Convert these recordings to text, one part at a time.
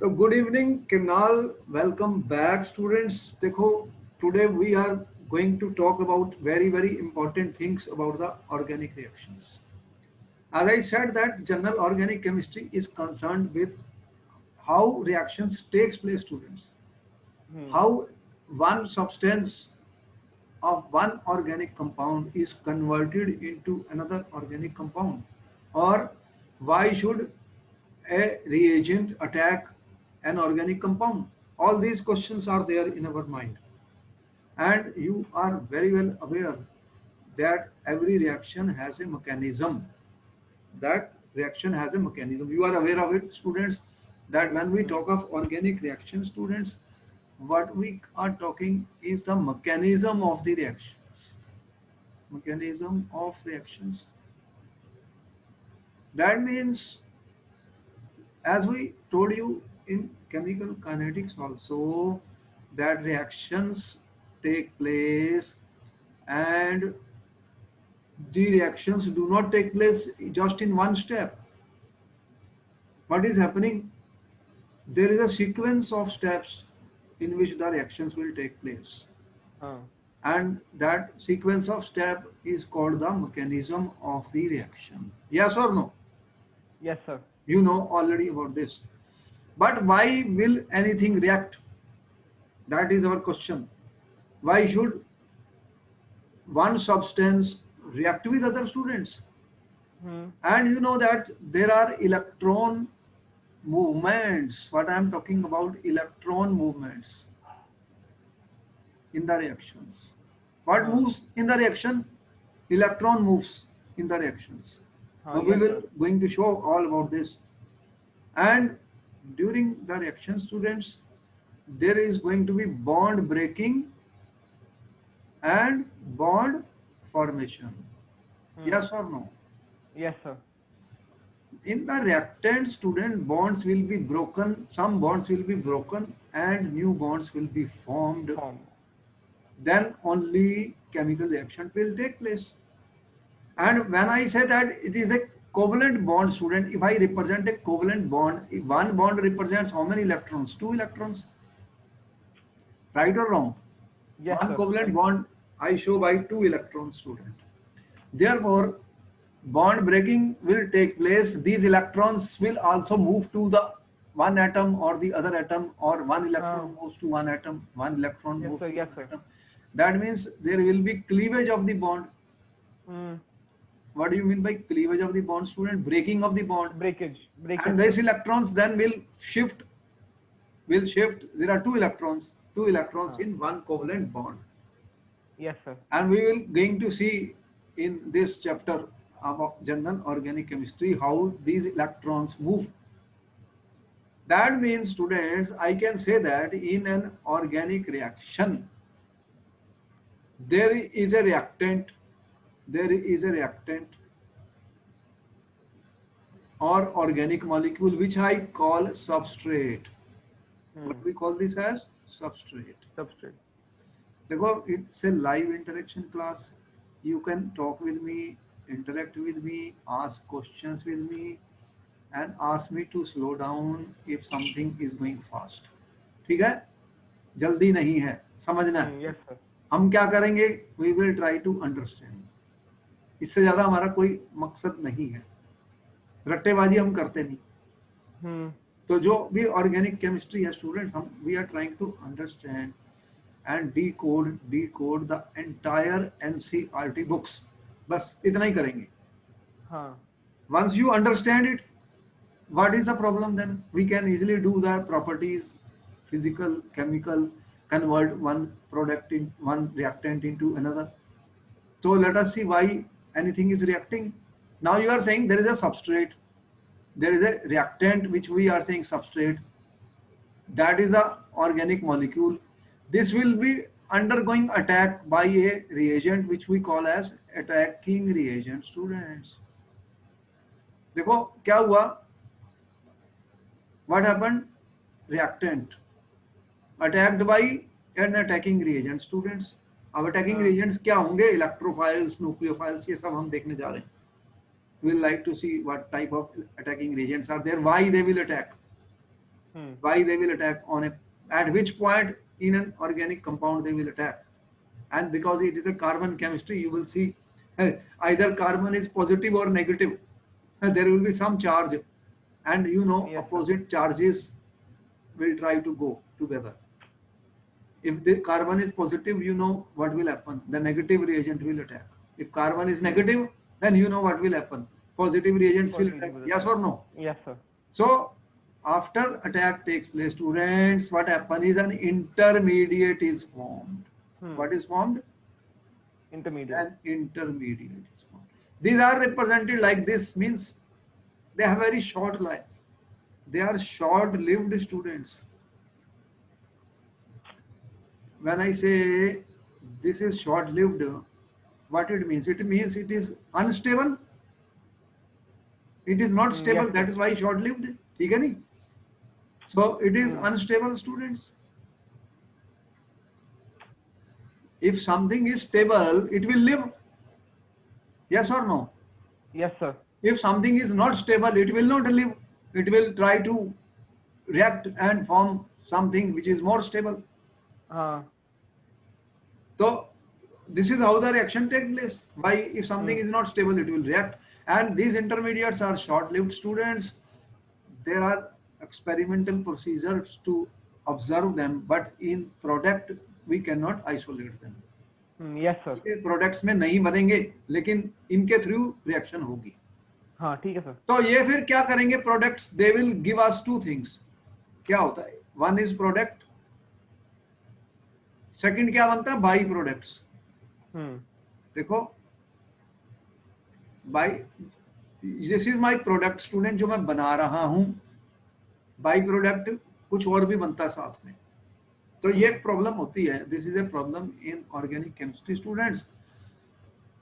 तो good evening किरनाल, welcome back students. देखो, today we are going to talk about very important things about the organic reactions. As I said that general organic chemistry is concerned with how reactions takes place, students. Hmm. How one substance of one organic compound is converted into another organic compound, or why should a reagent attack an organic compound. All these questions are there in our mind, and you are very well aware that every reaction has a mechanism. That reaction has a mechanism. You are aware of it, students, that when we Hmm. talk of organic reaction, students, what we are talking is the mechanism of the reactions. Mechanism of reactions. That means, as we told you in chemical kinetics also, that reactions take place, and the reactions do not take place just in one step. What is happening? There is a sequence of steps in which the reactions will take place, Huh. and that sequence of step is called the mechanism of the reaction. Yes or no? Yes, sir. You know already about this. But why will anything react? That is our question. Why should one substance react with other students? Hmm. And you know that there are electron movements. What I am talking about, electron movements in the reactions. What Huh. moves in the reaction? Electron moves in the reactions. Huh. Now we Yes, will sir. going to show all about this. And during the reaction, students, there is going to be bond breaking and bond formation. Hmm. Yes or no? Yes, sir. In the reactant, student, bonds will be broken, some bonds will be broken and new bonds will be formed. Form. Then only chemical reaction will take place. And when I say that it is a covalent bond, student, if I represent a covalent bond, if one bond represents how many electrons? Two electrons. Right or wrong? Yes, One sir. covalent Right. bond I show by two electrons, student. Therefore, bond breaking will take place. These electrons will also move to the one atom or the other atom, or one electron moves to one atom, one electron Yes, moves sir. to Yes, one sir. atom. That means there will be cleavage of the bond. Hmm. What do you mean by cleavage of the bond, student? Breaking of the bond. Breakage. And Breakage, these sir. electrons then will shift. There are two electrons Huh. in one covalent bond. Yes, sir. And we will going to see in this chapter about general organic chemistry how these electrons move. That means, students, I can say that in an organic reaction there is a reactant, there is a reactant or organic molecule which I call substrate. What Hmm. we call this as substrate. Substrate. Because it's a live interaction class. You can talk with me, interact with me, ask questions with me, and ask me to slow down if something is going fast. ठीक है? जल्दी नहीं है, समझना है. Hmm. Yes, sir. हम क्या करेंगे? We will try to understand. इससे ज्यादा हमारा कोई मकसद नहीं है. रट्टेबाजी हम करते नहीं. Hmm. तो जो भी ऑर्गेनिक केमिस्ट्री है, स्टूडेंट्स, हम we are trying to understand and decode the entire NCERT books. बस इतना ही करेंगे. Huh. Once you understand it, what is the problem then? We can easily do the properties, physical, chemical, convert one product in one reactant into another. So let us see why anything is reacting. Now you are saying there is a substrate, there is a reactant which we are saying substrate. That is a organic molecule. This will be undergoing attack by a reagent which we call as attacking reagent, students. देखो क्या हुआ? What happened? Reactant attacked by an attacking reagent, students. अब attacking Huh. reagents क्या होंगे? Electrophiles, nucleophiles, ये सब हम देखने जा रहे हैं. We will like to see what type of attacking reagents are there, why they will attack. why they will attack on a, at which point in an organic compound they will attack. And because it is a carbon chemistry, you will see either carbon is positive or negative. There will be some charge, and you know Yes, sir. opposite charges will try to go together. If the carbon is positive, you know what will happen. The negative reagent will attack. If carbon is negative, then you know what will happen. Positive reagents will attack. Positive will Yes attack. or no? Yes, sir. So after attack takes place, students, what happen is an intermediate is formed. What is formed? Intermediate. An intermediate is formed. These are represented like this, means they have very short life. They are short-lived students. When I say this is short-lived, what it means? It means it is unstable. It is not stable. Yes, That sir. is why short-lived. ठीक है नहीं? So it is unstable, students. If something is stable, it will live. Yes or no? Yes, sir. If something is not stable, it will not live. It will try to react and form something which is more stable. So this is how the reaction takes place. Why, if something is not stable, it will react. And these intermediates are short-lived, students. There are experimental procedures to observe them, but in product we cannot isolate them. Yes, sir. ये products में नहीं बनेंगे, लेकिन इनके through reaction होगी. हाँ, ठीक है सर. तो ये फिर क्या करेंगे products? They will give us two things. क्या होता है? वन इज प्रोडक्ट, सेकंड क्या बनता है? Byproducts. देखो, by, this is my product student, जो मैं बना रहा हूं. बाई प्रोडक्ट कुछ और भी बनता है साथ में. तो ये एक प्रॉब्लम होती है. This is a problem in organic chemistry students.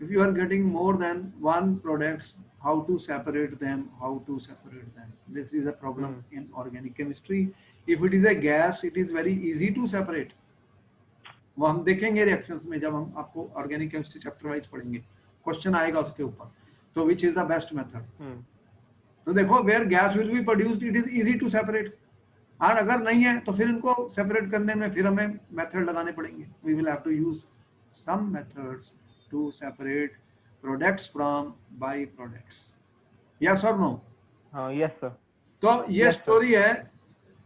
If you are getting more than one products, how to separate them, how to separate them. This is a problem in organic chemistry. If it is a gas, it is very easy to separate. वो हम देखेंगे reactions में, जब हम आपको organic chemistry chapter wise पढ़ेंगे, question आएगा उसके ऊपर. तो which is the best method? तो देखो, where gas will be produced, it is easy to separate. और अगर नहीं है तो फिर इनको सेपरेट करने में फिर हमें मेथड लगाने पड़ेंगे. We will have to use some methods to separate products from byproducts. Yes or no? Yes, sir. तो ये स्टोरी है.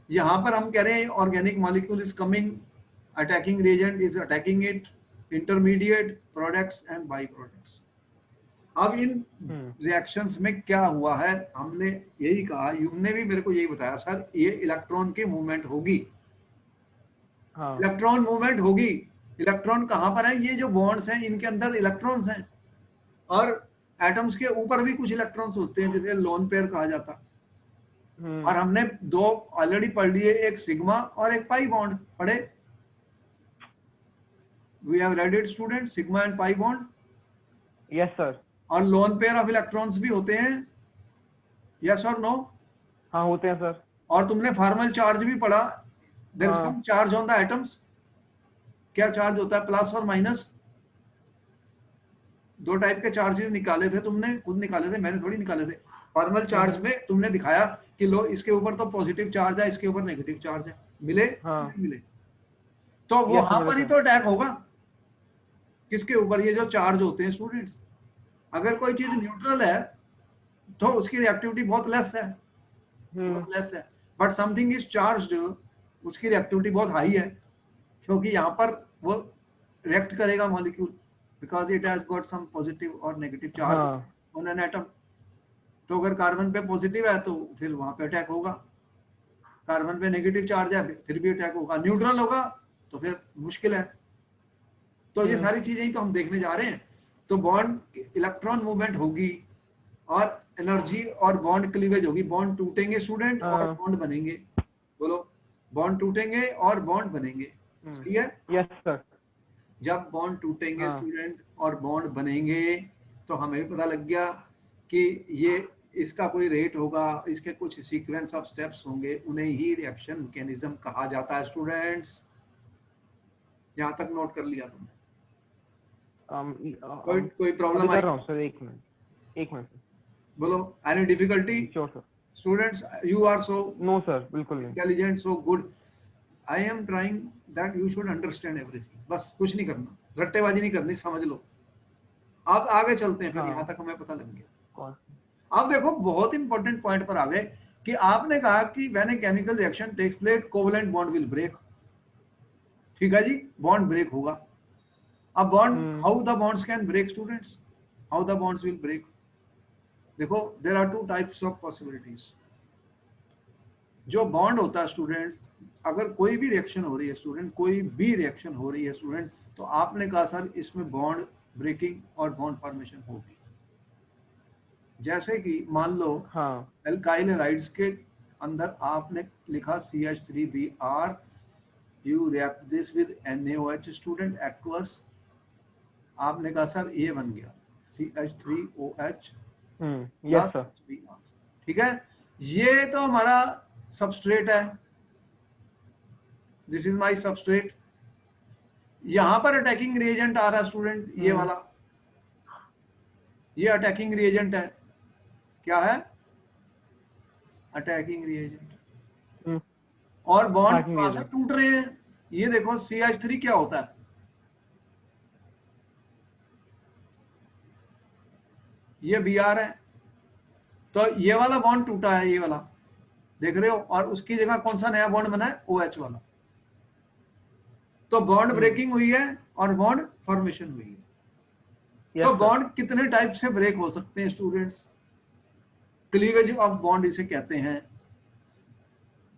यहाँ पर हम कह रहे हैं organic molecule is coming, attacking reagent is attacking it, intermediate products and by products. अब इन रिएक्शंस में क्या हुआ है, हमने यही कहा, यूने भी मेरे को यही बताया, सर ये इलेक्ट्रॉन की मूवमेंट होगी. इलेक्ट्रॉन मूवमेंट होगी. इलेक्ट्रॉन कहां पर है? ये जो बॉन्ड्स हैं इनके अंदर इलेक्ट्रॉन्स हैं, और एटम्स के ऊपर भी कुछ इलेक्ट्रॉन्स होते हैं, जिसे लोन पेयर कहा जाता. और हमने दो ऑलरेडी पढ़ लिए, एक सिग्मा और एक पाई बॉन्ड पढ़े. We have read it student, sigma and pi bond. Yes sir. और लोन पेयर ऑफ इलेक्ट्रॉन्स भी होते हैं. यस और नो? हाँ, होते हैं सर. और तुमने फॉर्मल चार्ज भी पढ़ा. There is some charge on the atoms. क्या चार्ज होता है? प्लस और माइनस. दो टाइप के चार्जेस निकाले थे तुमने, खुद निकाले थे, मैंने थोड़ी निकाले थे. फॉर्मल चार्ज में तुमने दिखाया कि लो इसके ऊपर तो पॉजिटिव चार्ज है, इसके ऊपर नेगेटिव चार्ज है. मिले? मिले. तो वो वहां पर ही तो अटैक होगा. किसके ऊपर? ये जो चार्ज होते हैं स्टूडेंट्स. अगर कोई चीज न्यूट्रल है तो उसकी रिएक्टिविटी बहुत लेस है, बहुत लेस है. बट समथिंग इज चार्ज्ड, उसकी रिएक्टिविटी बहुत हाई है, क्योंकि यहाँ पर वो रिएक्ट करेगा molecule, because it has got some positive और negative charge on an atom. तो अगर कार्बन पे पॉजिटिव है तो फिर वहां पे अटैक होगा. कार्बन पे नेगेटिव चार्ज है फिर भी अटैक होगा. न्यूट्रल होगा तो फिर मुश्किल है. तो ये सारी चीजें ही तो हम देखने जा रहे हैं. तो बॉन्ड, इलेक्ट्रॉन मूवमेंट होगी और एनर्जी और बॉन्ड क्लीवेज होगी. बॉन्ड टूटेंगे स्टूडेंट और बॉन्ड बनेंगे. बोलो, बॉन्ड टूटेंगे और बॉन्ड बनेंगे. सही है? Yes sir. जब बॉन्ड टूटेंगे स्टूडेंट और बॉन्ड बनेंगे तो हमें पता लग गया कि ये इसका कोई रेट होगा, इसके कुछ सीक्वेंस ऑफ स्टेप्स होंगे, उन्हें ही रिएक्शन मैकेनिज्म कहा जाता है स्टूडेंट्स. यहाँ तक नोट कर लिया तुमने? कोई प्रॉब्लम आई? कर रहा हूँ सर. एक मिनट. बोलो, any difficulty? Sure sir. Students, you are so no sir, बिल्कुल नहीं। intelligent, so good. I am trying that you should understand everything. बस कुछ नहीं करना, रट्टेबाजी नहीं करनी, समझ लो। आप आगे चलते हैं, फिर यहाँ हाँ, तक हमें पता लग गया। कौन? अब देखो बहुत इंपॉर्टेंट पॉइंट पर आ गए कि आपने कहा कि when a chemical reaction takes place covalent bond will break. ठीक है जी, बॉन्ड ब्रेक होगा। अब bond, how the bonds can break students, how the bonds will break. देखो there are two types of possibilities. जो बॉन्ड होता है students, अगर कोई भी रिएक्शन हो रही है स्टूडेंट, कोई भी रिएक्शन हो रही है स्टूडेंट, तो आपने कहा सर इसमें बॉन्ड ब्रेकिंग और बॉन्ड फॉर्मेशन होगी। जैसे कि मान लो हाँ, एल्काइल हैलाइड्स के अंदर आपने लिखा CH3Br, you react this with NaOH student aqueous, आपने कहा सर ये बन गया CH3OH यस सर। Br। ठीक है, ये तो हमारा सबस्ट्रेट है, दिस इज माय सबस्ट्रेट। यहां पर अटैकिंग रिएजेंट आ रहा है स्टूडेंट, ये वाला, ये अटैकिंग रिएजेंट है। क्या है? Attacking reagent. और बॉन्ड Attacking कहां से agent। टूट रहे हैं? ये देखो CH3 क्या होता है, ये Br है, तो ये वाला बॉन्ड टूटा है, ये वाला देख रहे हो, और उसकी जगह कौन सा नया बॉन्ड बना है? OH वाला। तो बॉन्ड ब्रेकिंग हुई है और बॉन्ड फॉर्मेशन हुई है। Yes, तो sir। बॉन्ड कितने टाइप से ब्रेक हो सकते हैं स्टूडेंट्स? क्लीवेज ऑफ बॉन्ड इसे कहते हैं।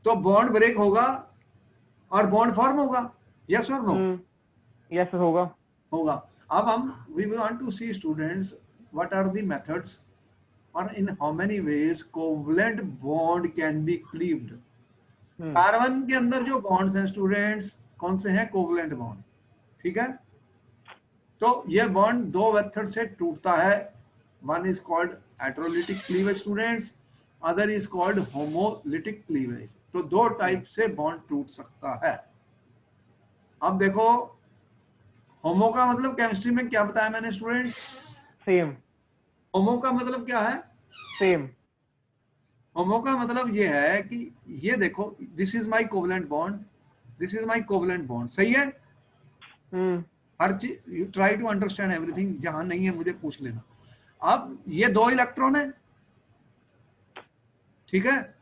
तो बॉन्ड ब्रेक होगा और बॉन्ड फॉर्म होगा, यस और नो? यस सर, होगा। होगा। अब हम we want to see students what are the methods और in how many ways covalent bond can be cleaved. Carbon के अंदर जो बॉन्ड्स हैं स्टूडेंट्स, कौन से हैं? Covalent bond. ठीक है, तो ये बॉन्ड दो मेथड से टूटता है। One is called heterolytic cleavage students, other is called homolytic cleavage. तो दो टाइप से बॉन्ड टूट सकता है। अब देखो, होमो का मतलब केमिस्ट्री में क्या बताया मैंने स्टूडेंट्स? सेम। होमो का मतलब क्या है? सेम। होमो का मतलब ये है कि ये देखो, this is my covalent bond, this is my covalent bond. सही है? हर चीज you try to understand everything, जहां नहीं है मुझे पूछ लेना। अब ये दो इलेक्ट्रॉन है, ठीक है।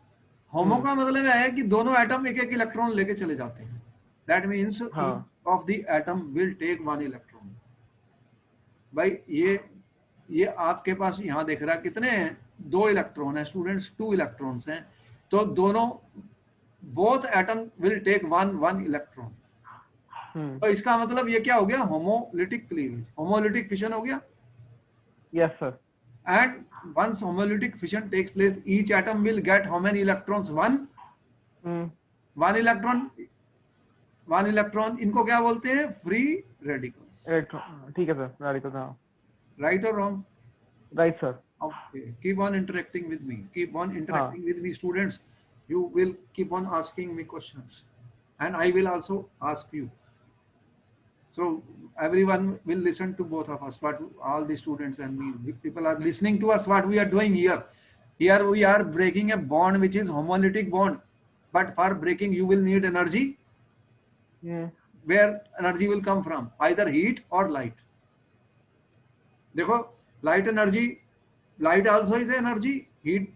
होमो का मतलब है कि दोनों एटम एक एक इलेक्ट्रॉन लेके चले जाते हैं। That means each of the atom will take one electron. भाई ये आपके पास यहां देख रहा है कितने हैं? दो इलेक्ट्रॉन है स्टूडेंट्स, 2 इलेक्ट्रॉन्स हैं। तो दोनों both atom will take one electron. तो इसका मतलब ये क्या हो गया? होमोलिटिक क्लीवेज, होमोलिटिक फिशन हो गया। Yes sir. And once homolytic fission takes place, each atom will get how many electrons? One. One electron. One electron. इनको क्या बोलते हैं? Free radicals. ठीक है सर, रेडिकल्स। हाँ, Right or wrong? Right sir. Okay. Keep on interacting with me. Keep on interacting with me, students. You will keep on asking me questions, and I will also ask you. So everyone will listen to both of us, what all the students and me. People are listening to us, what we are doing here. Here we are breaking a bond which is homolytic bond. But for breaking, you will need energy. Where energy will come from? Either heat or light. देखो, light energy, light also is energy, heat.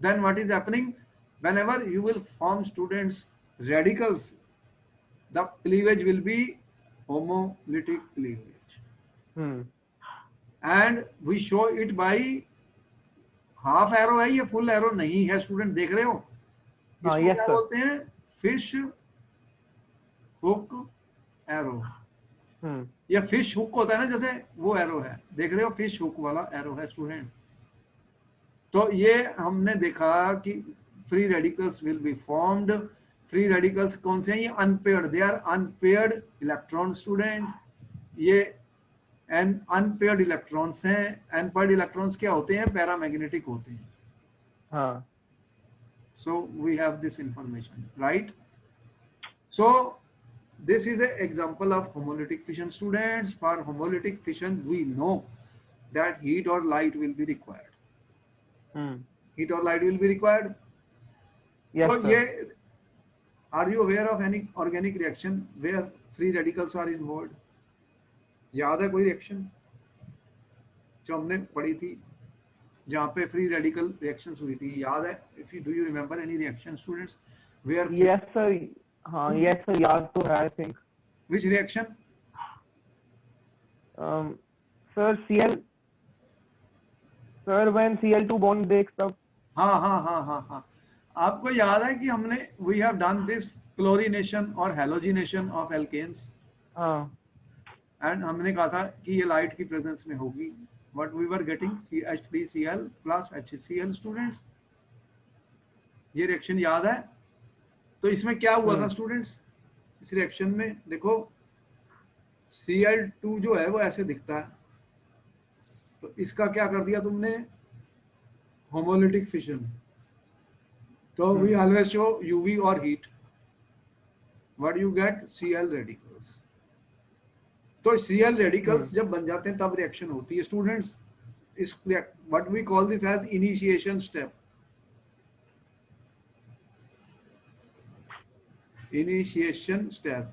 Then what is happening? Whenever you will form students radicals, the cleavage will be homolytic cleavage. And we show it by half arrow है, ये full arrow नहीं है student, देख रहे हो? इसको क्या बोलते हैं? Fish hook arrow. ये फिश हुक होता है ना, जैसे वो एरो है, देख रहे हो? फिश हुक वाला एरो है स्टूडेंट। तो ये हमने देखा कि free radicals will be formed. Free radicals कौन से हैं? ये unpaired, they are unpaired electron student. ये अनपेयर्ड इलेक्ट्रॉन्स हैं। अनपेयर्ड इलेक्ट्रॉन्स क्या होते हैं? पैरामैग्नेटिक होते हैं। हाँ। So we have this information, right? So this is an example of homolytic fission students. For homolytic fission we know that heat or light will be required. heat or light will be required. Yes, तो sir. ये, are you aware of any organic reaction where free radicals are involved? याद है कोई reaction जो हमने पढ़ी थी जहाँ पे फ्री रेडिकल रिएक्शंस हुई थी? याद है? If you do you remember any reaction students where free? Yes, sir. हाँ, yes, sir. याद तो है, I think. Which reaction? Sir, sir, when Cl2 bond breaks up. हाँ हाँ हाँ हाँ हाँ, आपको याद है कि हमने we have done this chlorination और हेलोजिनेशन ऑफ एल्केन्स, हाँ. एंड हमने कहा था कि ये लाइट की प्रेजेंस में होगी. What we were getting CH3Cl plus HCl students. ये रिएक्शन याद है? तो इसमें क्या हुआ था स्टूडेंट्स? इस रिएक्शन में देखो Cl2 जो है वो ऐसे दिखता है, तो इसका क्या कर दिया तुमने? Homolytic fission. तो वी ऑलवेज शो यूवी और heat. What you get? Cl radicals. तो Cl रेडिकल्स जब बन जाते हैं तब रिएक्शन होती है स्टूडेंट्स. इस what we call this as initiation step. Initiation step.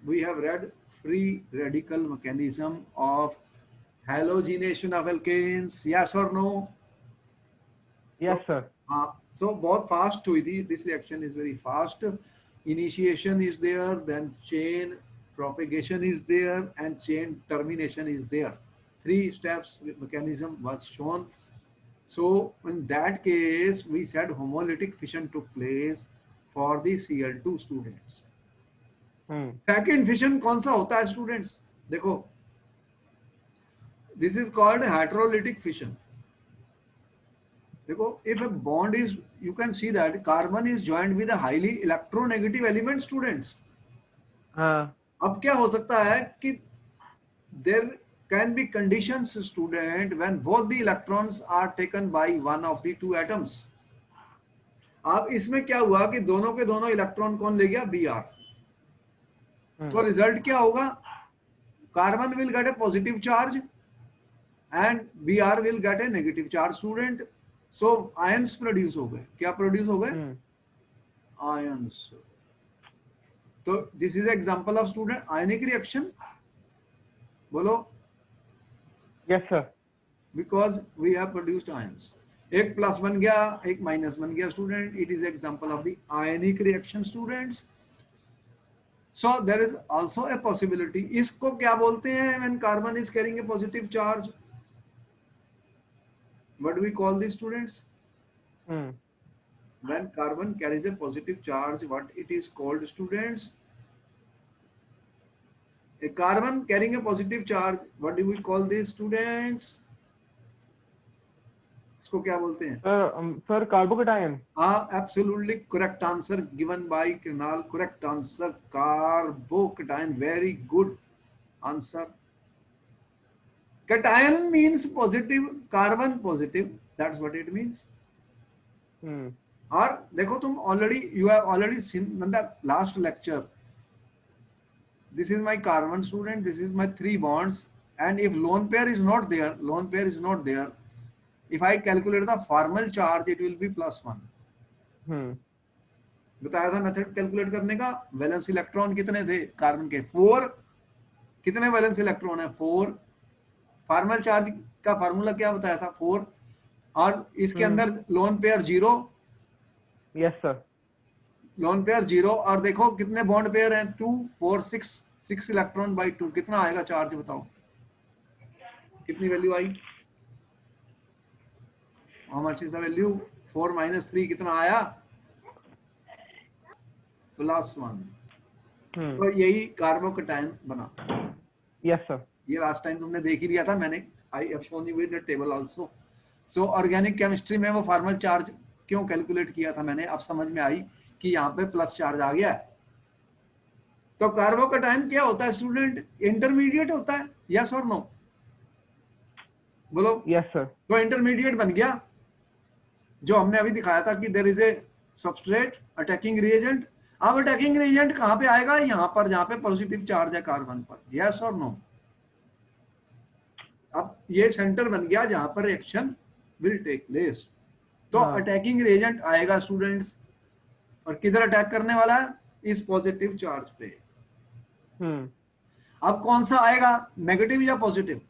We have read free radical mechanism of halogenation of alkanes. Yes or no? Yes, sir. So बहुत fast हुई थी. This reaction is very fast. Initiation is there, then chain propagation is there, and chain termination is there. 3 steps mechanism was shown. So in that case, we said homolytic fission took place for the Cl2 students. Second fission कौन सा होता है students? देखो, this is called heterolytic fission. देखो, if a bond is, you can see that carbon is joined with a highly electronegative element students. अब क्या हो सकता है कि there can be conditions student when both the electrons are taken by one of the two atoms. अब इसमें क्या हुआ कि दोनों के दोनों इलेक्ट्रॉन कौन ले गया? Br. तो रिजल्ट क्या होगा? Carbon will get a positive charge and Br will get a negative charge student. So ions produce हो गए. क्या प्रोड्यूस हो गए? आयंस. तो this is example of student ionic reaction. बोलो. Yes sir. Because we have produced ions. एक plus बन गया, एक माइनस बन गया student. It is example of the ionic reaction students. So there is also a possibility. इसको क्या बोलते हैं when carbon is carrying a positive charge? What do we call these students? When carbon carries a positive charge, what it is called students? A carbon carrying a positive charge, what do we call these students? इसको क्या बोलते हैं? Sir carbocation. हाँ, absolutely correct answer given by Krinal. Correct answer, carbocation. Very good answer. Cation means positive, carbon positive. That's what it means. और देखो तुम already, you have already seen in the last lecture. This is my carbon student. This is my 3 bonds. And if lone pair is not there, if I calculate the formal charge, it will be +1. बताया था method calculate करने का. Valence electron कितने थे carbon के? 4. कितने valence electron है? 4. Formal charge का फार्मूला क्या बताया था? 4. और इसके अंदर lone pair 0. Yes sir. Lone pair 0. और देखो कितने बॉन्ड पेयर हैं? 2, 4, 6 इलेक्ट्रॉन बाई 2. कितना आएगा चार्ज बताओ? कितनी value I? How much is the value? 4 minus 3 कितना आया? +1. तो यही कार्बोकेटायन बना. Yes sir. ये लास्ट टाइम तुमने देख ही लिया था मैंने. I have shown you with the table also. So organic chemistry में वो फॉर्मल चार्ज क्यों कैलकुलेट किया था मैंने, अब समझ में आई कि यहाँ पे प्लस चार्ज आ गया है. तो कार्बोकेटायन क्या होता है स्टूडेंट? इंटरमीडिएट होता है. यस और नो? बोलो. Yes sir. तो इंटरमीडिएट बन गया जो हमने अभी दिखाया था कि there is a substrate attacking reagent. अब अटैकिंग रिएजेंट कहां पे आएगा? यहां पर जहां पे पॉजिटिव चार्ज है कार्बन पर. यस और नो? अब ये सेंटर बन गया जहां पर रिएक्शन विल टेक प्लेस. तो हाँ। अटैकिंग रिएजेंट आएगा स्टूडेंट्स, और किधर अटैक करने वाला है? इस पॉजिटिव चार्ज पे। अब कौन सा आएगा, नेगेटिव या पॉजिटिव?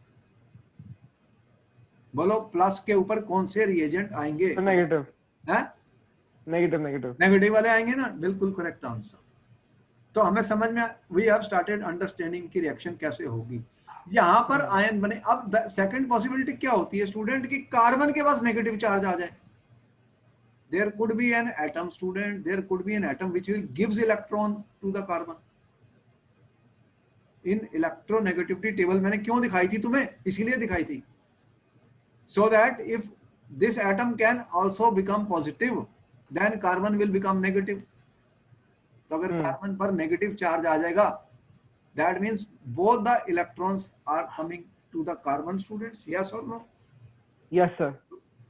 बोलो, प्लस के ऊपर कौन से रिएजेंट आएंगे? नेगेटिव है, नेगेटिव नेगेटिव। नेगेटिव वाले आएंगे ना, बिल्कुल करेक्ट आंसर। तो हमें समझ में, वी हैव स्टार्टेड अंडरस्टैंडिंग की रिएक्शन कैसे होगी। यहां पर आयन बने। अब सेकंड पॉसिबिलिटी क्या होती है स्टूडेंट, की कार्बन के पास नेगेटिव चार्ज आ जाए। there could be an atom, student, there could be an atom which will gives electron to the carbon. In electronegativity table मैंने क्यों दिखाई थी तुम्हें, इसीलिए दिखाई थी, so that if this atom can also become positive, then carbon will become negative. तो अगर कार्बन पर नेगेटिव चार्ज आ जाएगा, that means both the electrons are coming to the carbon, students, yes or no? Yes sir.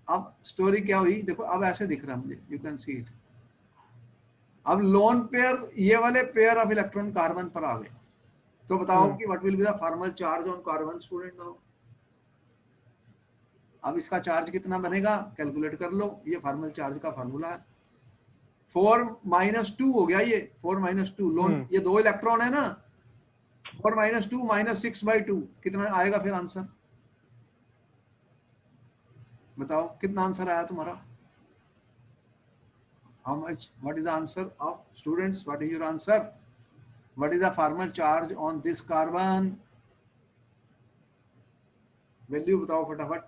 अब story क्या हुई देखो, अब ऐसे दिख रहा है मुझे, यू कैन सी इट। अब लोन पेयर, ये वाले पेयर ऑफ इलेक्ट्रॉन कार्बन पर आ गए, तो बताओ कि what will be the formal charge on carbon, student now. अब इसका चार्ज कितना बनेगा, कैलकुलेट कर लो, ये फॉर्मल चार्ज का फार्मूला है। 4 - 2 हो गया ये, 4 - 2 लोन, ये 2 इलेक्ट्रॉन है ना, 4 - 2 -6/2 कितना आएगा फिर आंसर, बताओ कितना आंसर आया तुम्हारा। How much, what is the answer of students, what is your answer, what is the formal charge on this carbon, value बताओ फटाफट,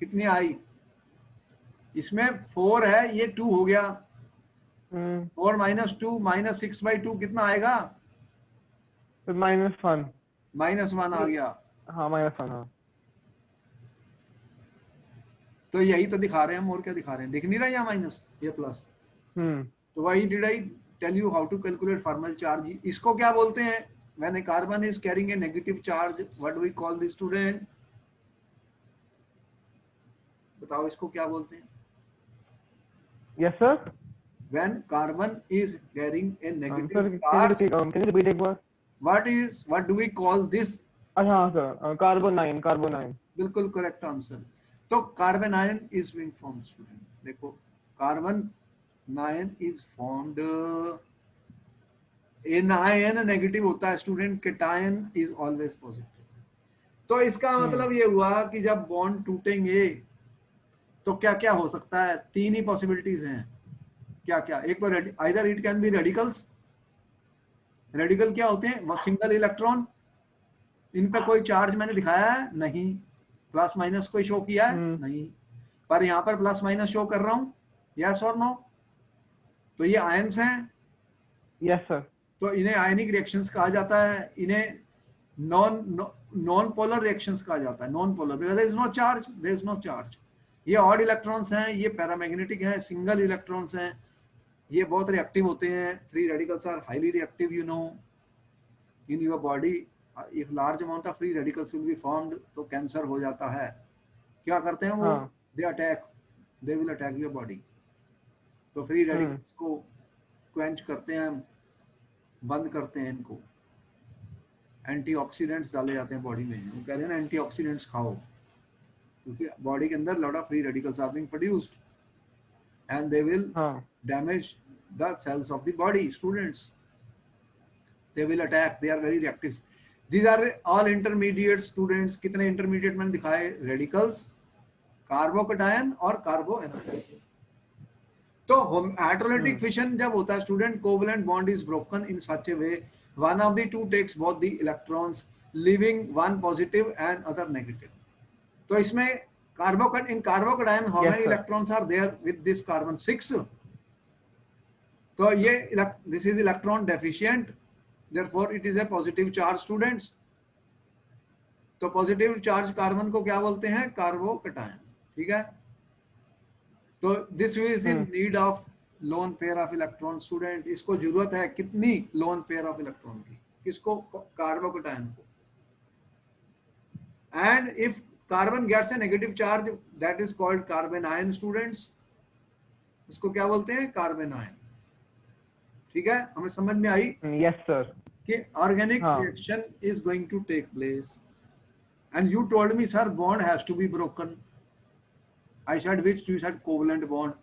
कितनी आई। इसमें 4 है, ये 2 हो गया, 4 - 2 -6/2 कितना आएगा, -1। -1 आ गया। हाँ -1 हाँ। तो यही तो दिखा रहे हैं हम, और क्या दिखा रहे हैं, दिख नहीं रहा यहाँ माइनस, ये प्लस। तो वही did I tell you how to calculate formal charge. इसको क्या बोलते हैं, when a carbon is carrying a negative charge, what do we call the student, बताओ इसको क्या बोलते हैं। Yes sir. When carbon is carrying a negative sir charge, can you repeat एक बार? what do we call this? अच्छा हाँ sir, carbanion. Carbanion बिल्कुल correct answer. तो carbon ion is being formed, student देखो, carbon ion is formed, anion negative होता है student, cation is always positive. तो इसका मतलब ये हुआ कि जब बॉन्ड टूटेंगे तो क्या क्या हो सकता है, 3 ही पॉसिबिलिटीज हैं। क्या क्या, एक तो either it can be radicals. Radical क्या होते हैं, सिंगल इलेक्ट्रॉन, इन पे कोई चार्ज मैंने दिखाया है नहीं, प्लस माइनस कोई शो किया है नहीं, पर यहां पर प्लस माइनस शो कर रहा हूं, यस और नो। तो ये आयंस हैं। Yes sir. तो इन्हें आयनिक रिएक्शंस कहा जाता है, इन्हें नॉन पोलर रिएक्शंस कहा जाता है, non polar, because there is no charge, there is no charge. ये ऑड इलेक्ट्रॉन्स हैं, ये पैरामैग्नेटिक हैं, सिंगल इलेक्ट्रॉन्स हैं, ये बहुत रिएक्टिव होते हैं। Free radicals are highly reactive, you know, in your body if large amount of free radicals will be formed, तो कैंसर हो जाता है। क्या करते हैं वो, they attack, they will attack your body. तो फ्री रेडिकल्स को क्वेंच करते हैं, बंद करते हैं इनको, एंटीऑक्सीडेंट्स डाले जाते हैं बॉडी में। वो कह रहे हैं ना एंटीऑक्सीडेंट्स खाओ, क्योंकि बॉडी के अंदर lot of free radicals are being produced and they will damage the cells of the body, students. They will attack, they are very reactive. These are all intermediate, students. कितने intermediate मैंने दिखाए, radicals, carbocation और कार्बोएनायन। तो hydrolytic fission जब होता है student, covalent bond is broken in such A way, one of the two takes both the electrons, leaving one positive and other negative. तो इसमें in carbocation how many electrons are there with this carbon, 6. तो ये this is electron deficient, therefore it is a positive charge, students. तो positive charge carbon को क्या बोलते हैं, carbocation, ठीक है। तो this is in need of loan pair of electron, student. इसको जरूरत है कितनी, लोन पेयर ऑफ इलेक्ट्रॉन की, किसको, कार्बोकैटायन को। And if carbon gets a negative charge, that is called carbanion, students. इसको क्या बोलते हैं, कार्बन आयन, ठीक है। हमें समझ में आई, यस सर, कि organic reaction is going to take place, and you told me sir bond has to be broken. I said which, you said covalent bond.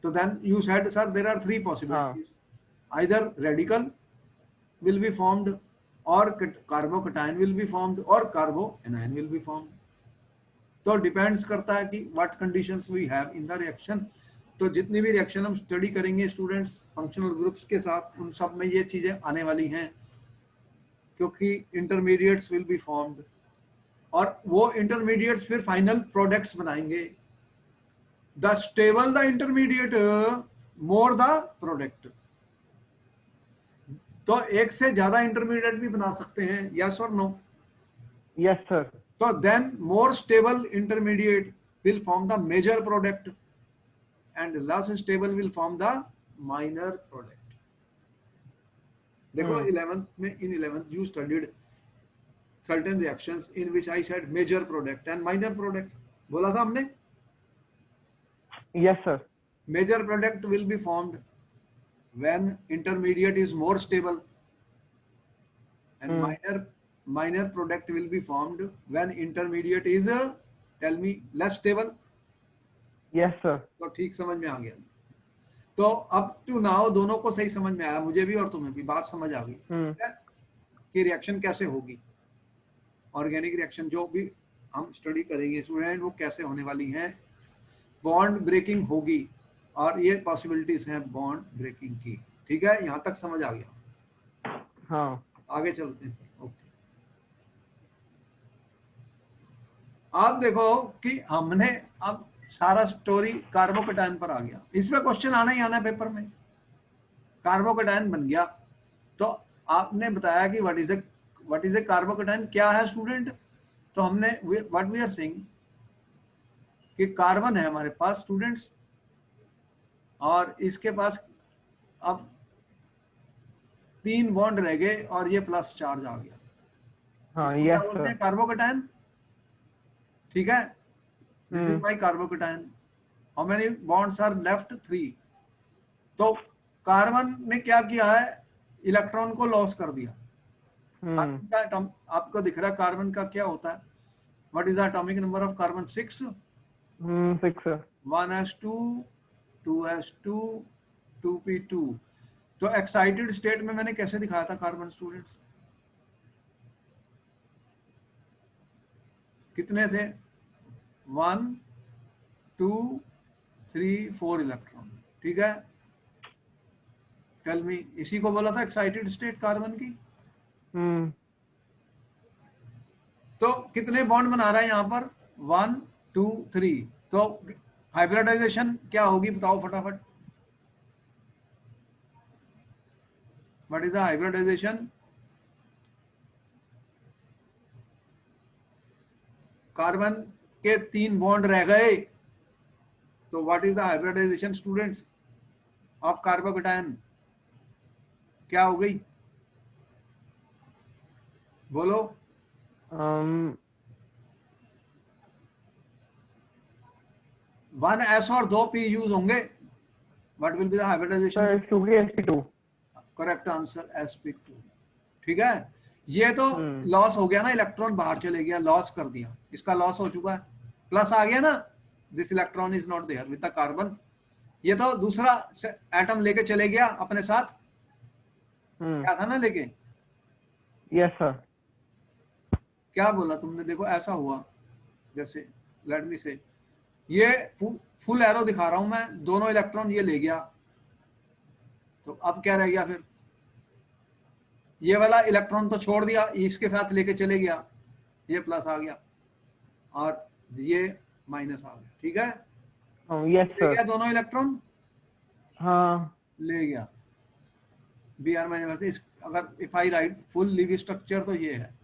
So then you said, sir, there are three possibilities. Either radical will be formed, or carbocation will be formed, or carboanion will be formed. तो depends करता है कि what conditions we have in the reaction. तो जितनी भी reaction हम study करेंगे students functional groups के साथ, उन सब में ये चीजें आने वाली हैं, क्योंकि इंटरमीडिएट्स विल बी फॉर्म्ड, और वो इंटरमीडिएट्स फिर फाइनल प्रोडक्ट्स बनाएंगे. The stable the intermediate more the product. तो एक से ज्यादा इंटरमीडिएट भी बना सकते हैं, यस और no? Yes, sir. So then more stable intermediate will form the major product and less stable will form the minor product. देखो 11th में, in 11th you studied certain reactions in which I said major product and minor product. बोला था हमने? Yes, sir. Major product will be formed when intermediate is more stable, and minor product will be formed when intermediate is tell me less stable. Yes, sir. तो ठीक समझ में आ गया. तो अप टू नाउ दोनों को सही समझ में आया, मुझे भी और तुम्हें भी बात समझ आ गई कि रिएक्शन कैसे होगी. ऑर्गेनिक रिएक्शन जो भी हम स्टडी करेंगे स्टूडेंट, वो कैसे होने वाली हैं. बॉन्ड ब्रेकिंग होगी, और ये पॉसिबिलिटीज हैं बॉन्ड ब्रेकिंग की. ठीक है, यहाँ तक समझ आ गया. हाँ. आगे चलते हैं. ओके, आप देखो कि हमने अब सारा स्टोरी कार्बोकेटायन पर आ गया. इसमें क्वेश्चन आना ही आना है पेपर में. कार्बोकेटायन बन गया, तो आपने बताया कि व्हाट इज ए कार्बोकेटायन क्या है स्टूडेंट. तो हमने व्हाट वी आर सेइंग कि कार्बन है हमारे पास स्टूडेंट्स, और इसके पास अब 3 बॉन्ड रह गए और ये प्लस चार्ज आ गया. हाँ. क्या Yes, बोलते sir. हैं? कार्बोकेटायन. ठीक है, this is my carbocation. How many bonds are left? 3. तो कार्बन ने क्या किया है, इलेक्ट्रॉन को लॉस कर दिया. कार्बन का आपको दिख रहा है कार्बन का क्या होता है. What is the atomic number of carbon? 6. 6, sir. 1s2 2s2 2p2. तो एक्साइटेड स्टेट में मैंने कैसे दिखाया था कार्बन स्टूडेंट्स? कितने थे? 1 2 3 4 इलेक्ट्रॉन. ठीक है, टेल मी. इसी को बोला था एक्साइटेड स्टेट कार्बन की. तो कितने बॉन्ड बना रहा है यहाँ पर? 1 2 3. तो हाइब्रिडाइजेशन क्या होगी बताओ फटाफट. What is the hybridization? Carbon के 3 बॉन्ड रह गए, तो what is the hybridization students of carbocation? क्या हो गई बोलो. 1s और 2p यूज होंगे. What will be the hybridization? Sir, sp2. Correct answer sp2. ठीक है, ये तो लॉस हो गया ना, इलेक्ट्रॉन बाहर चले गया, लॉस कर दिया. इसका लॉस हो चुका है, प्लस आ गया ना. This electron is not there with the carbon. ये तो दूसरा एटम लेके चले गया अपने साथ. क्या था ना लेके? Yes, sir. क्या बोला तुमने? देखो ऐसा हुआ, जैसे लेट मी से, ये फुल एरो दिखा रहा हूं मैं, दोनों इलेक्ट्रॉन ये ले गया, तो अब क्या रह गया फिर? ये वाला इलेक्ट्रॉन तो छोड़ दिया, इसके साथ लेके चले गया, ये प्लस आ गया और ये माइनस आ गया. ठीक है, Yes, ले sir. गया दोनों इलेक्ट्रॉन, हाँ. ले गया. Br minus. अगर if I write full live structure, तो ये है.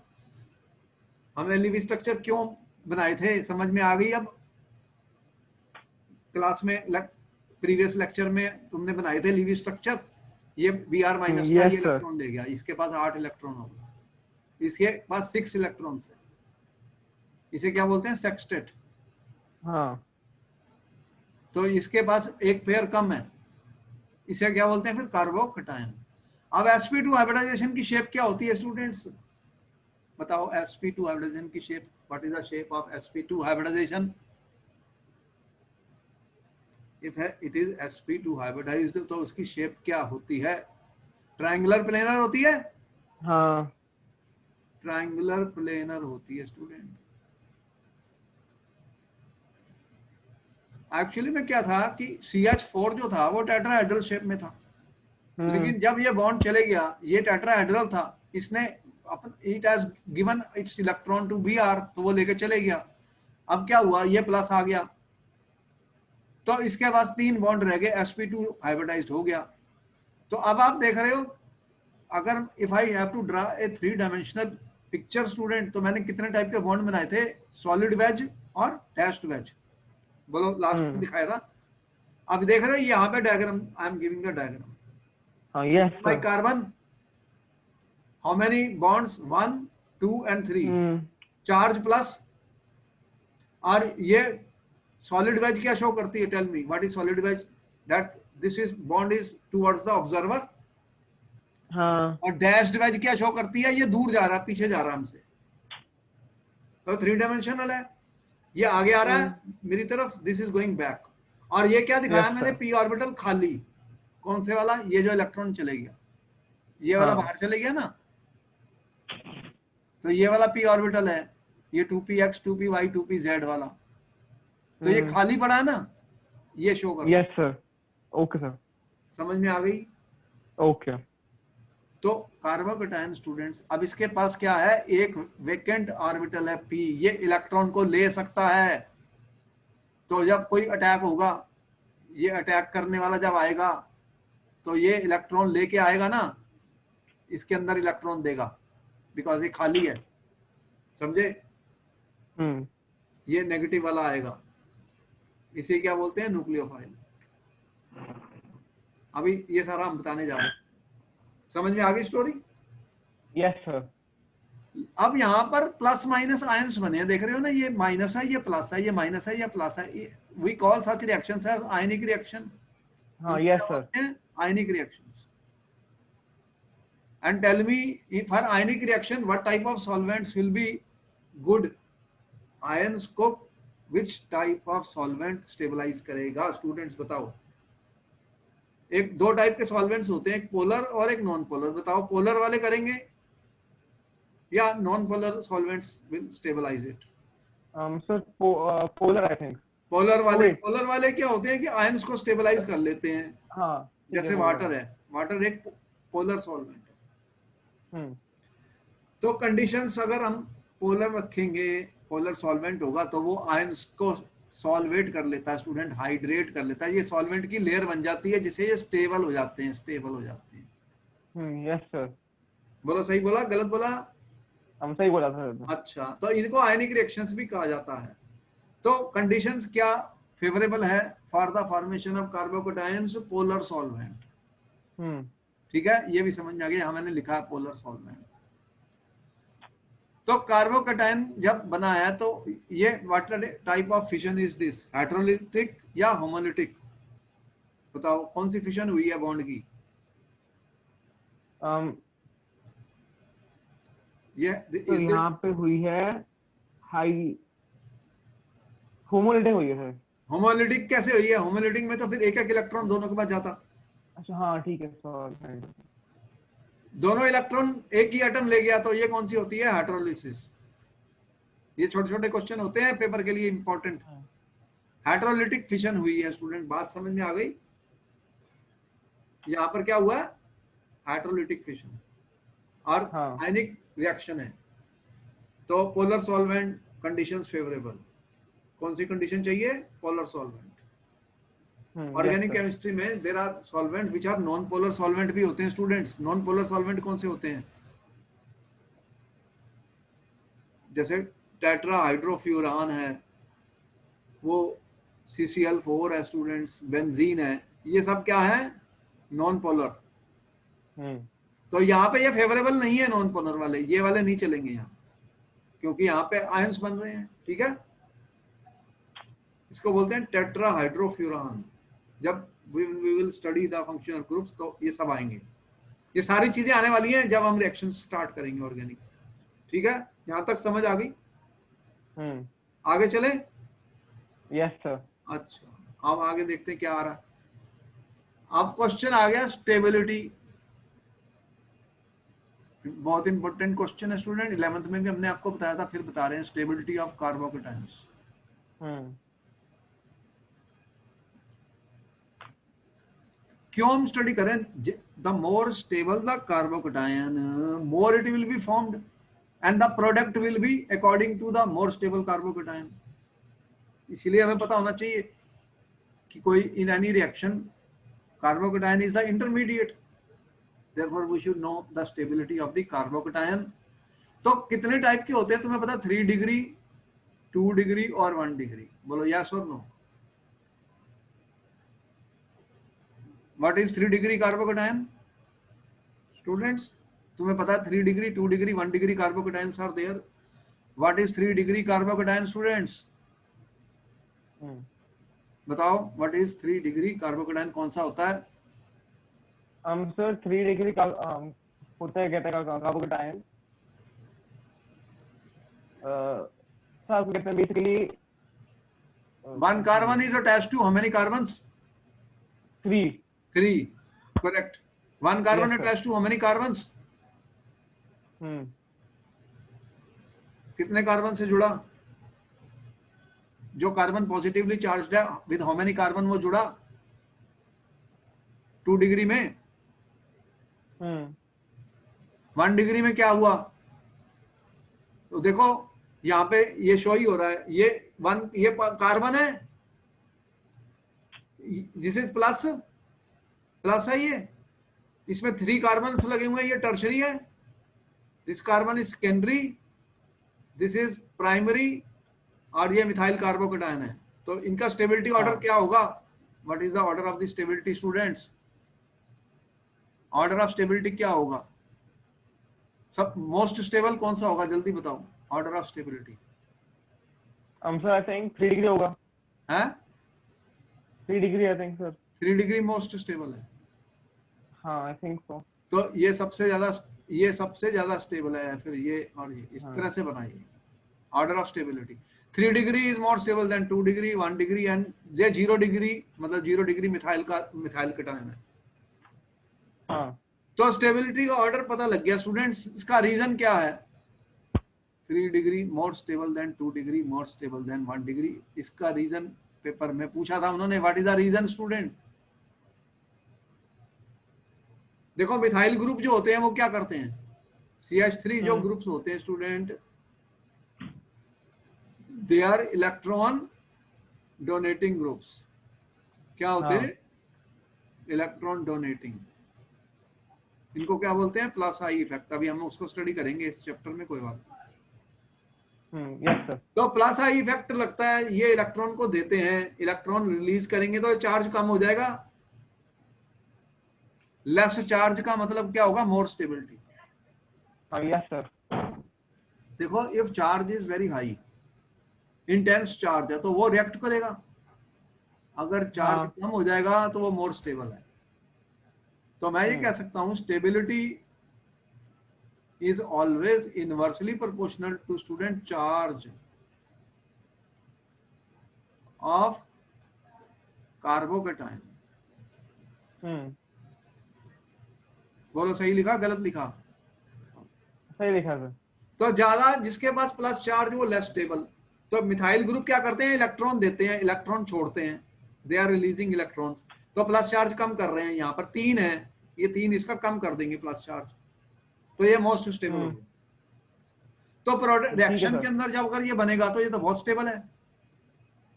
हमने लिव स्ट्रक्चर क्यों बनाए थे समझ में आ गई अब? क्लास में प्रीवियस लेक्चर में तुमने बनाए थे लिव स्ट्रक्चर. ये Br माइनस का Yes, ये sir. इलेक्ट्रॉन ले गया, इसके पास 8 इलेक्ट्रॉन होगा, इसके पास 6 इलेक्ट्रॉन है. इसे क्या बोलते हैं? सेक्सटेट. हाँ. तो इसके पास एक पेयर कम है, इसे क्या बोलते हैं फिर? कार्बोकेटायन. अब sp2 हाइब्रिडाइजेशन की शेप क्या होती है स्टूडेंट्स? बताओ sp2 हाइब्रिडाइजेशन की shape. What is the shape of sp2 hybridization? If it is sp2 hybridized तो उसकी शेप क्या होती है? ट्रायंगुलर प्लेनर होती है, हाँ ट्रायंगुलर प्लेनर होती है स्टूडेंट। एक्चुअली में क्या था कि CH4 जो था वो टेट्राहेड्रल शेप में था, लेकिन जब ये बॉन्ड चले गया, ये टेट्राहेड्रल था, इसने अपन it has given its electron to Br, तो वो लेके चले गया। अब क्या हुआ, ये प्लस आ गया, तो इसके पास 3 बॉन्ड रह गए, sp2 हाइब्रिडाइज्ड हो गया। तो अब आप देख रहे हो, अगर if I have to draw a 3 dimensional picture student, तो मैंने कितने टाइप के बॉन्ड बनाए थे? सॉलिड वेज और डैश्ड वेज। बोलो, लास्ट में दिखाया था। अब देख रहे हो यहाँ पे diagram, I am giving the diagram. हाँ yes bye sir. Carbon how many bonds? 1 2 and 3, charge plus. और ये सॉलिड वेज क्या शो करती है? Tell me what is solid wedge? That this is bond is towards the observer. हाँ और dashed veg क्या show करती है? ये दूर जा रहा है, पीछे जा रहा है हमसे, तो 3 डायमेंशनल है। ये आगे आ रहा है मेरी तरफ, दिस इज गोइंग बैक। और ये क्या दिखाया यस मैंने? सर। p ऑर्बिटल खाली। कौन से वाला? ये जो इलेक्ट्रॉन चले गया, ये वाला हाँ बाहर चले गया ना, तो ये वाला p ऑर्बिटल है, ये 2px 2py 2pz वाला, तो ये खाली पड़ा है ना, ये शो कर रहा है। Yes sir. Okay sir. समझ में आ गई? ओके। तो कार्बोकैटायन स्टूडेंट्स, अब इसके पास क्या है? एक वेकेंट ऑर्बिटल है p, ये इलेक्ट्रॉन को ले सकता है। तो जब कोई अटैक होगा, ये अटैक करने वाला जब आएगा, तो ये इलेक्ट्रॉन लेके आएगा ना, इसके अंदर इलेक्ट्रॉन देगा, बिकॉज ये खाली है। समझे? ये नेगेटिव वाला आएगा, इसे क्या बोलते हैं? न्यूक्लियोफाइल। अभी ये सारा हम बताने जा रहे हैं। समझ में आ गई स्टोरी? Yes sir. अब यहाँ पर प्लस माइनस आयंस बने हैं, देख रहे हो ना, ये माइनस है, ये प्लस है, ये माइनस है, ये प्लस है। We call such reactions as ionic reaction. हाँ yes sir. Ionic reactions. And tell me, if for ionic reaction, what type of solvents will be good? Ions को which type of solvent stabilize करेगा? Students बताओ। एक दो type के solvents होते हैं, एक पोलर और एक नॉन पोलर। बताओ, पोलर वाले करेंगे या non polar solvents will stabilize it? Sir polar I think. Polar वाले क्या होते हैं कि आयंस को स्टेबलाइज कर लेते हैं। हाँ ठीक जैसे है, वाटर है, वाटर एक पोलर सॉल्वेंट है। हम्म तो कंडीशंस अगर हम पोलर रखेंगे, पोलर सॉल्वेंट होगा, तो वो आयंस को सॉल्वेट कर लेता है स्टूडेंट, हाइड्रेट कर लेता है। ये सॉल्वेंट की लेयर बन जाती है, जिससे ये स्टेबल हो जाते हैं, स्टेबल हो जाते हैं। Yes sir. बोलो, सही बोला गलत बोला? हम सही बोला सर। अच्छा, तो इनको आयनिक रिएक्शंस भी कहा जाता है। तो कंडीशंस क्या फेवरेबल है for the formation of carbocations? Polar solvent. ठीक है, ये भी समझ में आ गया, मैंने लिखा है पोलर सॉल्वेंट। तो कार्बोकैटायन जब बना है, तो ये what type of fission is this? Heterolytic या होमोलिटिक? बताओ, कौन सी फिशन हुई है बॉन्ड की? ये तो यहाँ पे हुई है हाई होमोलिटिक हुई है सर। होमोलिटिक कैसे हुई है? होमोलिटिक में तो फिर एक एक इलेक्ट्रॉन दोनों के पास जाता। अच्छा हाँ ठीक है सर। दोनों इलेक्ट्रॉन एक ही एटम ले गया, तो ये कौन सी होती है? हेटेरोलिसिस। ये छोटे छोटे क्वेश्चन होते हैं पेपर के लिए इंपॉर्टेंट। हेटेरोलिटिक फिशन हुई है स्टूडेंट, बात समझ में आ गई? यहाँ पर क्या हुआ? हेटेरोलिटिक फिशन और आयनिक रिएक्शन है। तो पोलर सॉल्वेंट कंडीशंस फेवरेबल। कौन सी कंडीशन चाहिए? Polar solvent. ऑर्गेनिक केमिस्ट्री में there are solvent which are non polar solvent भी होते हैं स्टूडेंट्स। नॉन पोलर सॉल्वेंट कौन से होते हैं? जैसे टेट्रा हाइड्रोफ्यूरान है, वो CCl4 है स्टूडेंट्स, बेंजीन है, ये सब क्या है? Non polar. तो यहाँ पे ये फेवरेबल नहीं है नॉन पोलर वाले, ये वाले नहीं चलेंगे यहाँ, क्योंकि यहाँ पे आयंस बन रहे हैं। ठीक है, इसको बोलते हैं टेट्रा हाइड्रोफ्यूरान। जब we will study the functional groups, तो ये सब आएंगे, ये सारी चीजें आने वाली हैं जब हम रिएक्शन स्टार्ट करेंगे ऑर्गेनिक। ठीक है, यहाँ तक समझ आ गई? आगे चले? Yes sir. अच्छा, अब आगे देखते हैं क्या आ रहा है। अब क्वेश्चन आ गया स्टेबिलिटी, बहुत इंपॉर्टेंट क्वेश्चन है स्टूडेंट, 11th में भी हमने आपको बताया था, फिर बता रहे हैं, स्टेबिलिटी ऑफ कार्बोकेटायंस। क्यों हम स्टडी करें? The more stable the carbocation, more it will be formed and the product will be according to the more stable carbocation. इसलिए हमें पता होना चाहिए कि कोई in any reaction carbocation is the intermediate, therefore we should know the stability of the carbocation। तो कितने type के होते हैं तुम्हें पता? 3 डिग्री, 2 डिग्री और 1 डिग्री। बोलो यस और no. What is 3 degree carbocation students? तुम्हें पता है 3 degree, 2 degree, 1 degree carbocations are there. What is 3 degree carbocation students? बताओ व्हाट इज 3 डिग्री कार्बोकेटायन, कौन सा होता है? सर 3 डिग्री का होता है, कहते हैं कार्बोकेटायन, सर आपको कहते हैं basically One carbon is attached to how many carbons? 3। 3, correct. One carbon Yes, sir. attached to how many carbons? कितने कार्बन से जुड़ा? जो कार्बन पॉजिटिवली चार्ज्ड है, विद हाउ मेनी कार्बन वो जुड़ा 2 डिग्री में? 1 डिग्री में क्या हुआ? तो देखो यहां पे ये शो ही हो रहा है, ये कार्बन है, दिस इज प्लस है, ये इसमें 3 कार्बन लगे हुए हैं, ये टर्शरी है, this carbon is secondary, this is primary, और ये मिथाइल कार्बोकेटायन है। तो इनका स्टेबिलिटी ऑर्डर क्या होगा? What is the order of the stability students? Order of stability क्या होगा? सब मोस्ट स्टेबल कौन सा होगा, जल्दी बताओ order of stability. Sir I think 3 degree होगा। है 3 degree I think sir. 3 degree most stable है। हाँ आई थिंक सो। तो ये सबसे ज्यादा स्टेबल है, फिर ये और ये इस तरह से बनाइए order of stability. 3 degree is more stable than 2 degree, 1 degree, and ये 0 डिग्री मतलब 0 डिग्री मिथाइल केटायन है। हाँ तो स्टेबिलिटी का ऑर्डर पता लग गया स्टूडेंट्स। इसका रीजन क्या है? 3 degree more stable than 2 degree, more stable than 1 degree. इसका रीजन पेपर में पूछा था उन्होंने, what is the reason student? देखो मिथाइल ग्रुप जो होते हैं वो क्या करते हैं? CH3 जो ग्रुप्स होते हैं student, they are electron donating groups. क्या होते हैं? Electron donating. इनको क्या बोलते हैं? Plus I effect. अभी हम उसको स्टडी करेंगे इस चैप्टर में, कोई बात नहीं। Yes sir. तो प्लस आई इफेक्ट लगता है, ये इलेक्ट्रॉन को देते हैं, इलेक्ट्रॉन रिलीज करेंगे तो चार्ज कम हो जाएगा। लेस चार्ज का मतलब क्या होगा? More stability. Yes sir. देखो if charge is very high, intense charge है, तो वो रिएक्ट करेगा। अगर चार्ज कम हो जाएगा तो वो मोर स्टेबल है। तो मैं ये कह सकता हूं stability is always inversely proportional to student charge of carbocation. बोलो सही लिखा गलत लिखा? सही लिखा सर। तो ज्यादा जिसके पास प्लस चार्ज वो लेस स्टेबल। तो मिथाइल ग्रुप क्या करते हैं? इलेक्ट्रॉन देते हैं, इलेक्ट्रॉन छोड़ते हैं, दे आर रिलीजिंग इलेक्ट्रॉन्स। तो प्लस चार्ज कम कर रहे हैं, यहाँ पर 3 है, ये 3 इसका कम कर देंगे प्लस चार्ज, तो ये मोस्ट स्टेबल हो गया। तो प्रोडक्ट रिएक्शन के अंदर जब अगर ये बनेगा तो ये तो बहुत स्टेबल है।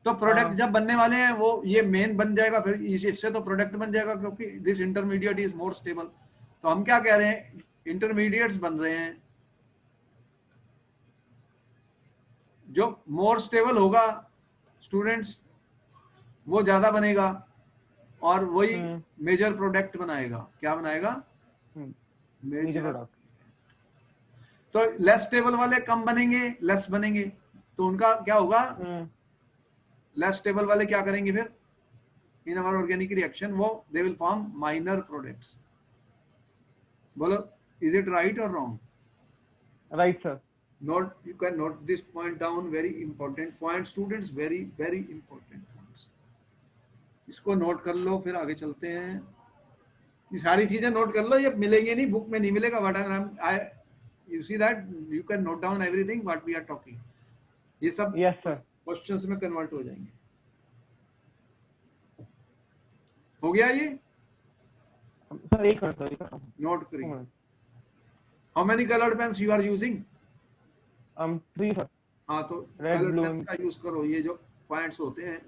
तो प्रोडक्ट जब बनने वाले हैं वो ये मेन बन जाएगा, फिर इससे तो प्रोडक्ट बन जाएगा, क्योंकि this intermediate is more stable. तो हम क्या कह रहे हैं? इंटरमीडिएट्स बन रहे हैं, जो मोर स्टेबल होगा स्टूडेंट्स वो ज्यादा बनेगा, और वही मेजर प्रोडक्ट बनाएगा। क्या बनाएगा? Major product. तो लेस स्टेबल वाले कम बनेंगे, लेस बनेंगे, तो उनका क्या होगा? लेस स्टेबल वाले क्या करेंगे फिर इन आवर ऑर्गेनिक रिएक्शन? वो they will form minor products. बोलो इज इट राइट और wrong? Right sir. Note, you can note this point down, very important point students, very important points. इसको note कर लो, फिर आगे चलते हैं। ये सारी चीजें नोट कर लो, ये मिलेंगे नहीं, बुक में नहीं मिलेगा। What I you see that you can note down everything what we are talking. ये सब यस सर। क्वेश्चंस में कन्वर्ट हो जाएंगे। हो गया ये? सर एक मिनट सर, एक मिनट। नोट करिए। How many coloured pens you are using? 3 sir. हाँ, तो रेड कलर्ड ब्लू। पेन्स का यूज करो। ये जो पॉइंट्स होते हैं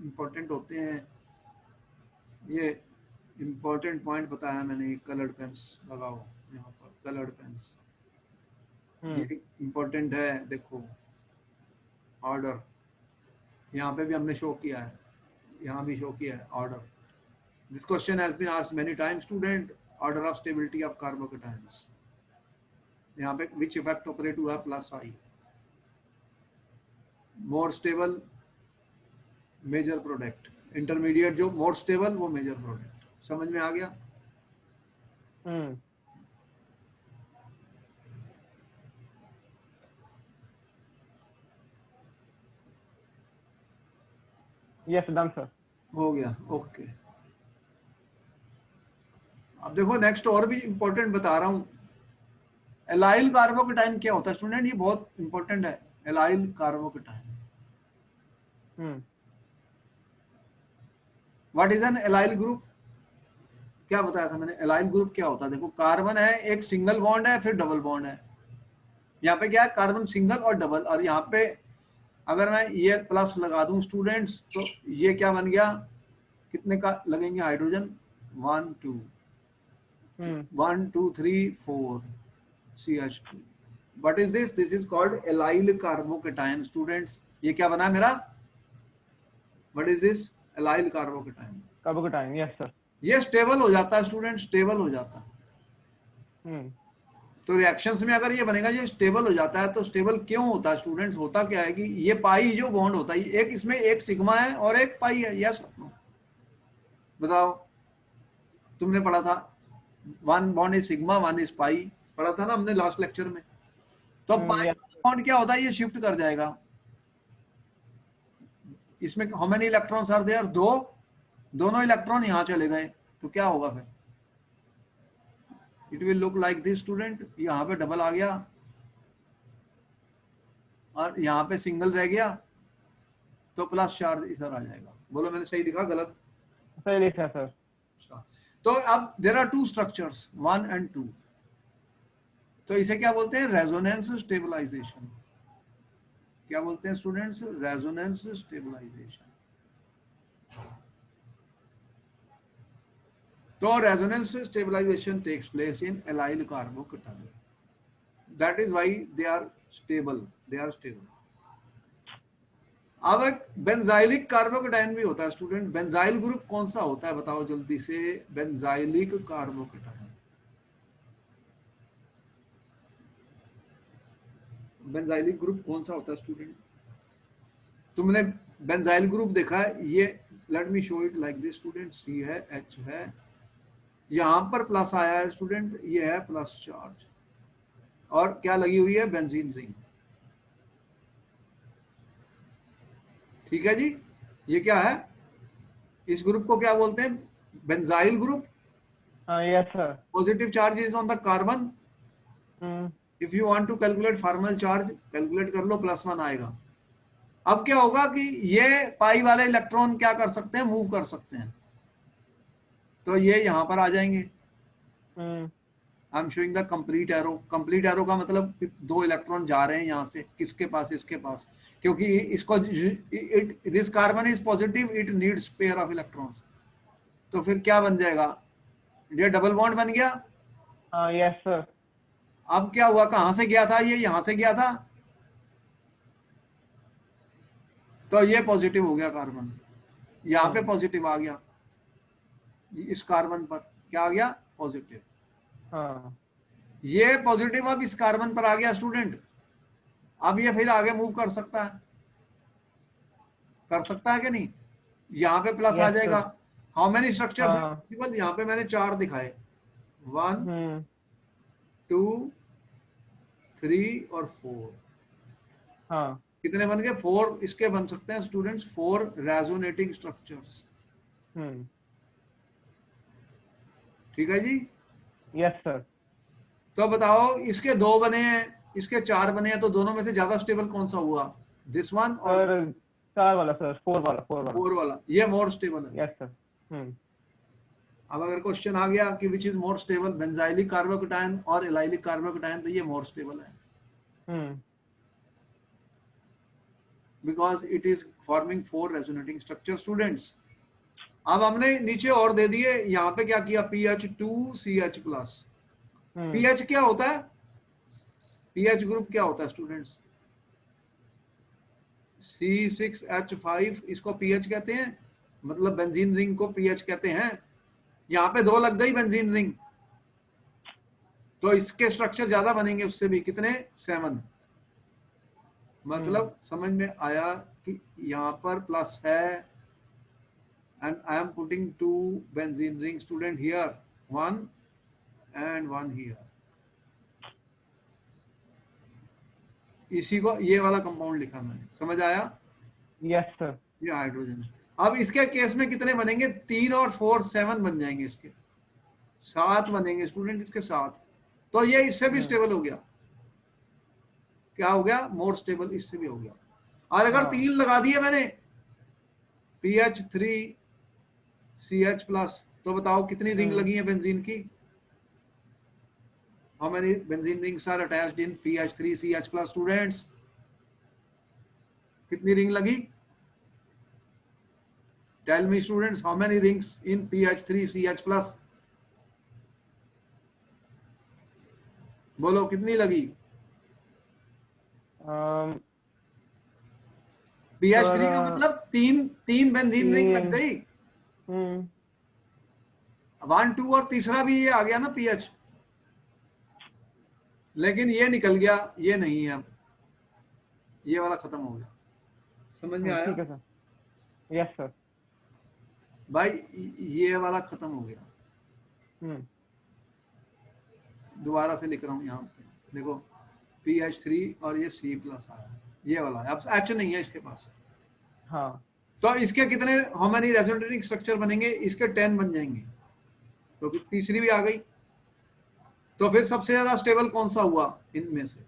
इंपॉर्टेंट होते हैं, ये इंपॉर्टेंट पॉइंट बताया मैंने। कलर्ड पेन्स लगाओ यहाँ पर, कलर्ड पेन्स ये इंपॉर्टेंट है। देखो ऑर्डर, यहाँ पे भी हमने शो किया है, यहाँ भी शो किया है order. This question has been asked many times student, order of stability of carbocations. यहाँ पे विच इफेक्ट ऑपरेट हुआ plus I, more stable major product, intermediate जो मोर स्टेबल वो मेजर प्रोडक्ट। समझ में आ गया? Yes done sir. हो गया, ओके। अब देखो नेक्स्ट और भी इंपॉर्टेंट बता रहा हूँ। एलाइल कार्बोकेटाइन क्या होता है स्टूडेंट? ये बहुत इंपॉर्टेंट है। Allyl carbocation, what is an allyl group? क्या बताया था मैंने? एलाइल ग्रुप क्या होता है? देखो कार्बन है, एक सिंगल बॉन्ड है, फिर डबल बॉन्ड है। यहाँ पे क्या है? कार्बन सिंगल और डबल। और यहाँ पे अगर मैं ये प्लस लगा दूं स्टूडेंट्स, तो ये क्या बन गया? कितने का लगेंगे hydrogen? 1 2 1 2 3 4 CH2। What is this? This is called allyl carbocation students. ये क्या बना मेरा? What is this? Allyl carbocation. Carbocation, yes sir. ये स्टेबल हो जाता है स्टूडेंट, स्टेबल हो जाता है। तो रिएक्शंस में अगर ये बनेगा, ये स्टेबल हो जाता है। तो स्टेबल क्यों होता है स्टूडेंट्स? होता क्या है कि ये पाई जो बॉन्ड होता है, एक इसमें एक सिग्मा है और एक पाई है। यस बताओ, तुमने पढ़ा था 1 bond is sigma, 1 is pi, पढ़ा था ना हमने लास्ट लेक्चर में। तो पाई बॉन्ड क्या होता है? ये शिफ्ट कर जाएगा। इसमें how many electrons are there? 2। दोनों इलेक्ट्रॉन यहां चले गए, तो क्या होगा फिर? It will look like this student. यहाँ पे डबल आ गया और यहाँ पे सिंगल रह गया, तो प्लस चार्ज इधर आ जाएगा। बोलो मैंने सही लिखा गलत? सही लिखा सर। तो अब देयर आर 2 स्ट्रक्चर्स 1 and 2। तो इसे क्या बोलते हैं? Resonance stabilization. क्या बोलते हैं स्टूडेंट्स? Resonance stabilization. तो resonance stabilization takes place in allyl carbocation. That is why they are stable, they are stable. अब एक बेंजाइलिक कार्बोकेटाइन भी होता है स्टूडेंट। बेंजाइल ग्रुप कौन सा होता है बताओ जल्दी से? बेंजाइलिक कार्बोकेटाइन, बेंजाइलिक ग्रुप कौन सा होता है स्टूडेंट? तुमने बेंजाइल ग्रुप देखा है? ये let me show it like this student. C है, H है, यहां पर प्लस आया है स्टूडेंट, ये है प्लस चार्ज, और क्या लगी हुई है? Benzene ring. ठीक है जी। ये क्या है? इस ग्रुप को क्या बोलते हैं? Benzyl group. Yes sir. Positive charge is on the carbon. If you want to calculate formal charge, calculate कर लो, +1 आएगा। अब क्या होगा कि ये पाई वाले इलेक्ट्रॉन क्या कर सकते हैं? मूव कर सकते हैं। तो ये यहां पर आ जाएंगे। I am showing the complete arrow. Complete arrow का मतलब 2 इलेक्ट्रॉन जा रहे हैं यहां से, किसके पास? इसके पास, क्योंकि इसको this carbon is positive, it needs pair of electrons. तो फिर क्या बन जाएगा? ये डबल बॉन्ड बन गया। Yes sir. अब क्या हुआ? कहां से गया था? ये यहां से गया था, तो ये पॉजिटिव हो गया कार्बन। यहाँ पे पॉजिटिव आ गया, इस कार्बन पर क्या आ गया? पॉजिटिव। ये पॉजिटिव अब इस कार्बन पर आ गया स्टूडेंट। अब ये फिर आगे मूव कर सकता है, कर सकता है कि नहीं? यहाँ पे प्लस आ जाएगा। How many structures are possible? यहाँ पे मैंने 4 दिखाए, 1 2 3 और 4। कितने बन गए? 4 इसके बन सकते हैं स्टूडेंट्स, 4 रेजोनेटिंग स्ट्रक्चर्स। ठीक है जी। Yes sir. तो बताओ, इसके 2 बने हैं, इसके 4 बने हैं, तो दोनों में से ज्यादा स्टेबल कौन सा हुआ? दिस वन और सर 4 वाला सर, 4 वाला, 4 वाला। 4 वाला, ये मोर स्टेबल है। Yes sir. अब अगर क्वेश्चन आ गया कि which is more stable, benzylic carbocation और एलाइलिक कार्बोकेटायन, तो ये मोर स्टेबल है because it is forming 4 resonating structure. Students, अब हमने नीचे और दे दिए, यहाँ पे क्या किया, PH2CH+। पीएच क्या होता है? पीएच ग्रुप क्या होता है स्टूडेंट्स? C6H5, इसको पीएच कहते हैं, मतलब बेंजीन रिंग को पीएच कहते हैं। यहाँ पे 2 लग गई बेंजीन रिंग, तो इसके स्ट्रक्चर ज्यादा बनेंगे उससे भी। कितने? 7। मतलब समझ में आया कि यहाँ पर प्लस है, and I am putting 2 benzene ring student here, 1 and 1 here. इसी को ये वाला कंपाउंड लिखा मैंने, समझ आया? Yes sir. ये हाइड्रोजन। अब इसके केस में कितने बनेंगे? 3 और 4 7 बन जाएंगे, इसके 7 बनेंगे स्टूडेंट, इसके 7। तो ये इससे भी स्टेबल हो गया। क्या हो गया? मोर स्टेबल, इससे भी हो गया। और अगर 3 लगा दिए मैंने, PH3CH+, तो बताओ कितनी रिंग लगी है बेंजीन की? How many benzene rings are attached in PH3CH+, students? कितनी रिंग लगी? Tell me students, how many rings in PH3CH+? बोलो कितनी लगी? PH3 का मतलब 3 बेंजीन रिंग लग गई। 1 2 और तीसरा भी ये आ गया ना PH, लेकिन ये निकल गया, ये नहीं है। अब ये वाला खत्म हो गया। समझ में आया? ठीक है सर। Yes sir. भाई ये वाला खत्म हो गया। दोबारा से लिख रहा हूँ यहाँ पे, देखो PH3 और ये C+ आया, ये वाला है। अब H नहीं है इसके पास। हाँ। तो इसके कितने, हाउ मेनी रेजोनेटिंग स्ट्रक्चर बनेंगे? इसके 10 बन जाएंगे, क्योंकि तो तीसरी भी आ गई। तो फिर सबसे ज्यादा स्टेबल कौन सा हुआ इनमें से?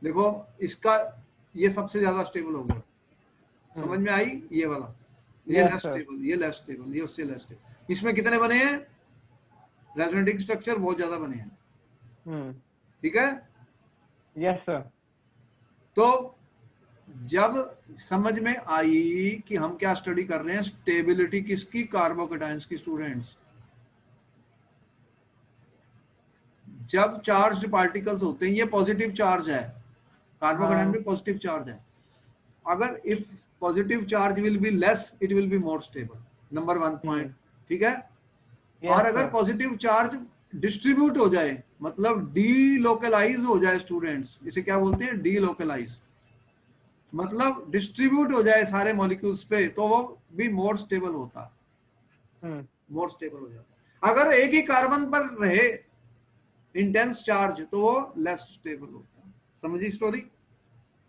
देखो इसका, ये सबसे ज्यादा स्टेबल हो गया। समझ में आई? ये वाला, ये लेस स्टेबल, ये लेस स्टेबल, ये उससे लेस स्टेबल। इसमें कितने बने हैं रेजोनेटिंग स्ट्रक्चर? बहुत ज्यादा बने हैं। ठीक है? Yes sir. तो जब समझ में आई कि हम क्या स्टडी कर रहे हैं, स्टेबिलिटी किसकी? कार्बोकेटायंस की। स्टूडेंट्स, जब चार्ज्ड पार्टिकल्स होते हैं, ये पॉजिटिव चार्ज है, कार्बोकेटायन में पॉजिटिव चार्ज है। अगर if positive charge will be less, it will be more stable. Number 1 point. ठीक है? और अगर पॉजिटिव चार्ज डिस्ट्रीब्यूट हो जाए, मतलब डीलोकलाइज हो जाए, स्टूडेंट्स इसे क्या बोलते हैं? डीलोकलाइज, मतलब डिस्ट्रीब्यूट हो जाए सारे मॉलिक्यूल्स पे, तो वो भी मोर स्टेबल होता है। मोर स्टेबल हो जाता है। अगर एक ही कार्बन पर रहे इंटेंस चार्ज, तो वो लेस स्टेबल होता है। समझी स्टोरी?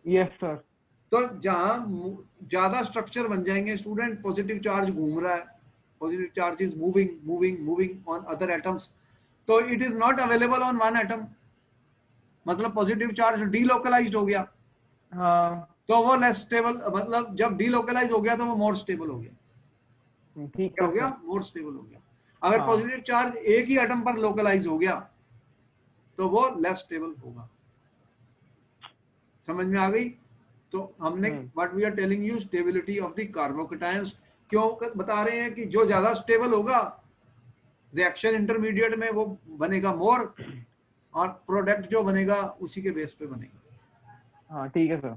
Yes sir. तो जहां ज्यादा स्ट्रक्चर बन जाएंगे स्टूडेंट, पॉजिटिव चार्ज घूम रहा है, positive charge is moving moving moving on other atoms, तो it is not available on one atom, मतलब पॉजिटिव चार्ज डीलोकलाइज्ड हो गया। तो वो लेस स्टेबल, मतलब जब डीलोकलाइज हो गया तो वो मोर स्टेबल हो गया। ठीक क्या हो गया? मोर स्टेबल हो गया। अगर पॉजिटिव चार्ज एक ही एटम पर लोकलाइज हो गया, तो वो लेस स्टेबल होगा। समझ में आ गई? तो हमने what we are telling you, stability of the carbocations. क्यों बता रहे हैं कि जो ज्यादा स्टेबल होगा, रिएक्शन इंटरमीडिएट में वो बनेगा मोर, और प्रोडक्ट जो बनेगा उसी के बेस पे बनेगा। हाँ ठीक है सर।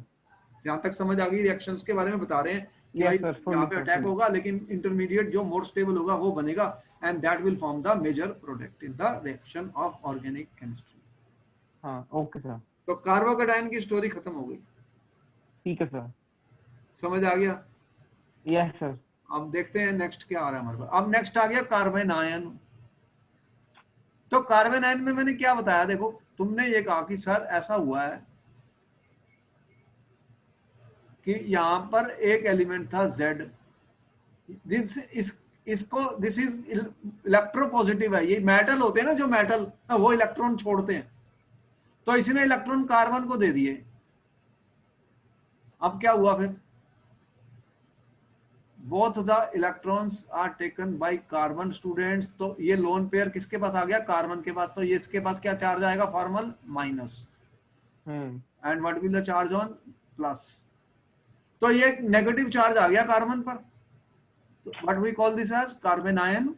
यहाँ तक समझ आ गई? रिएक्शंस के बारे में बता रहे हैं कि भाई यहाँ पे अटैक होगा, लेकिन इंटरमीडिएट जो मोर स्टेबल होगा वो बनेगा, and that will form the major product in the reaction of organic chemistry. हाँ ओके सर। तो कार्बोकेटायन की स्टोरी खत्म हो गई। ठीक है सर। समझ आ गया? Yes sir. अब देखते हैं नेक्स्ट क्या आ रहा है हमारे पास। अब नेक्स्ट आ गया कार्बन आयन। तो कार्बन आयन में मैंने क्या बताया, देखो तुमने ये कहा कि सर ऐसा हुआ है कि यहां पर एक एलिमेंट था Z, दिस इस इसको दिस इज इलेक्ट्रोपॉजिटिव है। ये मेटल होते हैं ना, जो मेटल वो इलेक्ट्रॉन छोड़ते हैं, तो इसने इलेक्ट्रॉन कार्बन को दे दिए। अब क्या हुआ फिर, both the electrons are taken by carbon students. तो ये लोन पेयर किसके पास आ गया, कार्बन के पास। तो ये इसके पास क्या चार्ज आएगा, formal minus, and what will the charge on plus. तो ये नेगेटिव चार्ज आ गया कार्बन पर। तो what we call this as carbon ion.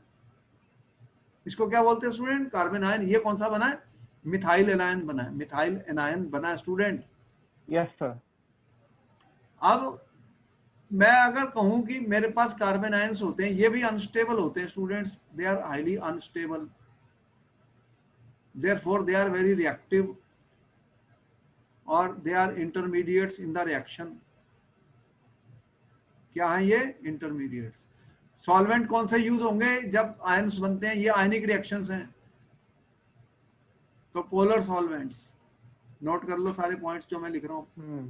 इसको क्या बोलते हैं स्टूडेंट, कार्बन आयन। ये कौन सा बना है, मिथाइल एनायन बना है, मिथाइल एनायन बना है स्टूडेंट। Yes sir. अब मैं अगर कहूं कि मेरे पास कार्बन आयंस होते हैं, ये भी अनस्टेबल होते हैं students, they are highly unstable, therefore they are very reactive, और they are intermediates in the reaction. क्या है ये, इंटरमीडिएट्स। सॉल्वेंट कौन से यूज होंगे जब आयंस बनते हैं, ये आयनिक रिएक्शंस हैं, तो पोलर सॉल्वेंट्स। नोट कर लो सारे पॉइंट्स जो मैं लिख रहा हूं,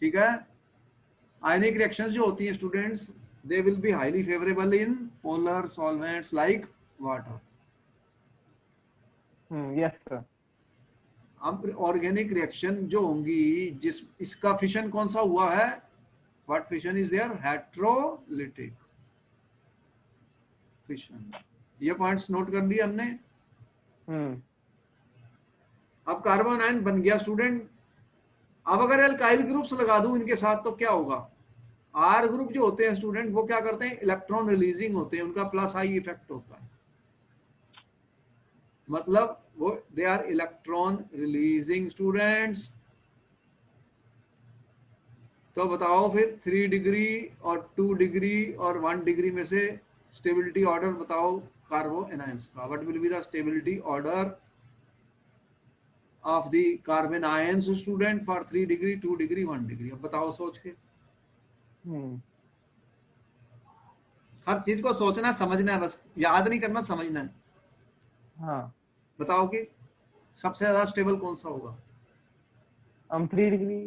ठीक है। आयनिक रिएक्शंस जो होती हैं students, they will be highly favourable in polar solvents like water. Yes sir. अब ऑर्गेनिक रिएक्शन जो होंगी, जिस इसका फिशन कौन सा हुआ है, what fission is there, heterolytic fission. ये पॉइंट्स नोट कर लिए हमने। अब कार्बन आयन बन गया स्टूडेंट। अब अगर एल्काइल ग्रुप्स लगा दूं इनके साथ तो क्या होगा, आर ग्रुप जो होते हैं स्टूडेंट, वो क्या करते हैं, इलेक्ट्रॉन रिलीजिंग होते हैं, उनका प्लस आई इफेक्ट होता है, मतलब वो they are electron releasing students. तो बताओ फिर 3 डिग्री और 2 डिग्री और 1 डिग्री में से स्टेबिलिटी ऑर्डर बताओ कार्बो एनायंस का। What will be the stability order of the carbon ions student for 3 degree 2 degree 1 degree. अब बताओ सोच के, हर चीज को सोचना समझना है, बस याद नहीं करना, समझना है। हाँ। बताओ कि सबसे ज्यादा स्टेबल कौन सा होगा, 3 डिग्री।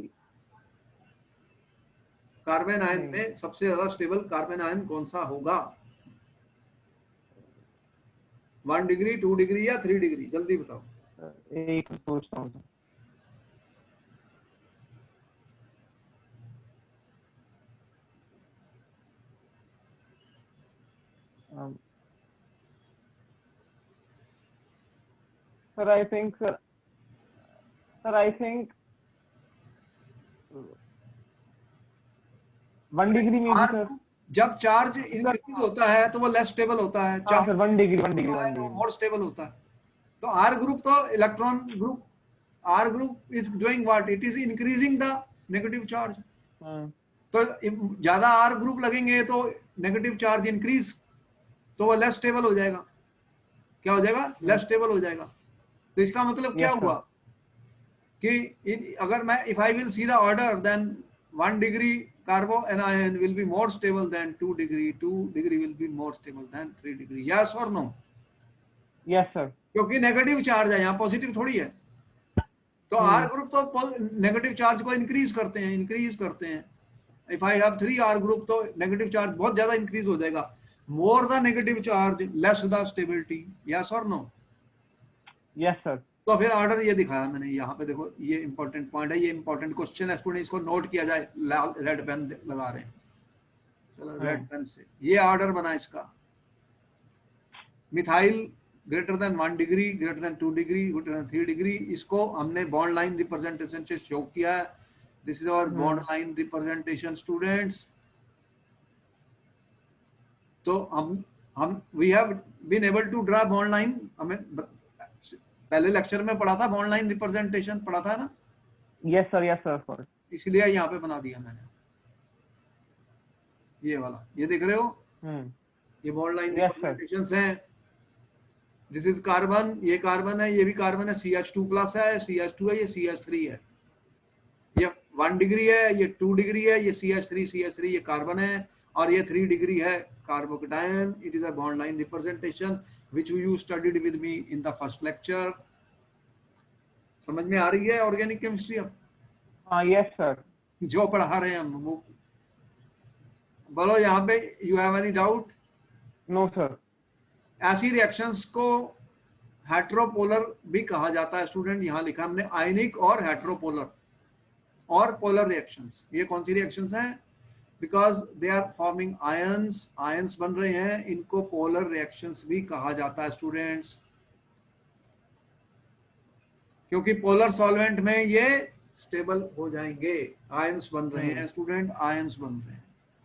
कार्बन आयन में सबसे ज्यादा स्टेबल कार्बन आयन कौन सा होगा, 1 डिग्री 2 डिग्री या 3 डिग्री, जल्दी बताओ। एक सोचता हूँ sir. I think sir I think 1 degree में भी सर। जब चार्ज इंक्रीज होता है तो वो लेस स्टेबल होता है, हाँ सर, 1 डिग्री 1 डिग्री 1 वो डिग्री। मोर स्टेबल होता है। तो आर ग्रुप तो electron group, R group is doing what, it is increasing the negative charge. तो ज्यादा आर ग्रुप लगेंगे तो नेगेटिव चार्ज इंक्रीज, तो वो लेस स्टेबल हो जाएगा। क्या हो जाएगा, लेस स्टेबल हो जाएगा। तो इसका मतलब क्या हुआ कि अगर मैं if I will see the order, then 1 degree carbanion will be more stable than 2 degree, 2 degree will be more stable than 3 degree. Yes और नो? Yes sir. क्योंकि नेगेटिव चार्ज है, यहाँ पॉजिटिव थोड़ी है। तो आर ग्रुप तो negative charge को increase करते हैं। If I have 3 R group तो नेगेटिव चार्ज बहुत ज्यादा इंक्रीज हो जाएगा। More the negative charge less the stability. Yes और नो? Yes sir. तो फिर ऑर्डर ये दिखाया मैंने यहाँ पे, देखो ये इंपॉर्टेंट पॉइंट है, ये इंपॉर्टेंट क्वेश्चन है स्टूडेंट, इसको नोट किया जाए। लाल रेड पेन लगा रहे हैं, चलो रेड पेन से ये ऑर्डर बना इसका। Methyl greater than 1 degree, greater than 2 degree, greater than 3 degree, इसको हमने बॉन्ड लाइन रिप्रेजेंटेशन से शो किया है। This is our bond line representation students. तो हम we have been able to draw bond line. हमें पहले लेक्चर में पढ़ा था, बॉन्ड लाइन रिप्रेजेंटेशन पढ़ा था ना? Yes sir, yes sir. इसलिए यहाँ पे बना दिया मैंने ये वाला, ये देख रहे हो, ये बॉन्ड लाइन रिप्रेजेंटेशंस हैं। दिस इज कार्बन, ये कार्बन है, ये भी कार्बन है, CH2 प्लस है, CH2 है, ये CH3 है। ये 1 डिग्री है, ये 2 डिग्री है, ये CH3 ये कार्बन है, और ये 3 डिग्री है carbocation. It is a bond line representation which you studied with me in the first lecture. समझ में आ रही है ऑर्गेनिक केमिस्ट्री अब? हाँ यस सर। जो पढ़ा रहे हैं हम वो बोलो यहाँ पे, you have any doubt? No sir. ऐसी रिएक्शंस को हेट्रोपोलर भी कहा जाता है स्टूडेंट, यहां लिखा हमने आयनिक और हेट्रोपोलर और पोलर रिएक्शंस। ये कौन सी रिएक्शंस हैं? Because they are forming ions, ions बन रहे हैं, इनको पोलर रिएक्शंस भी कहा जाता है स्टूडेंट्स, क्योंकि पोलर सॉल्वेंट में ये स्टेबल हो जाएंगे, आयंस बन रहे हैं स्टूडेंट, आयंस बन रहे हैं,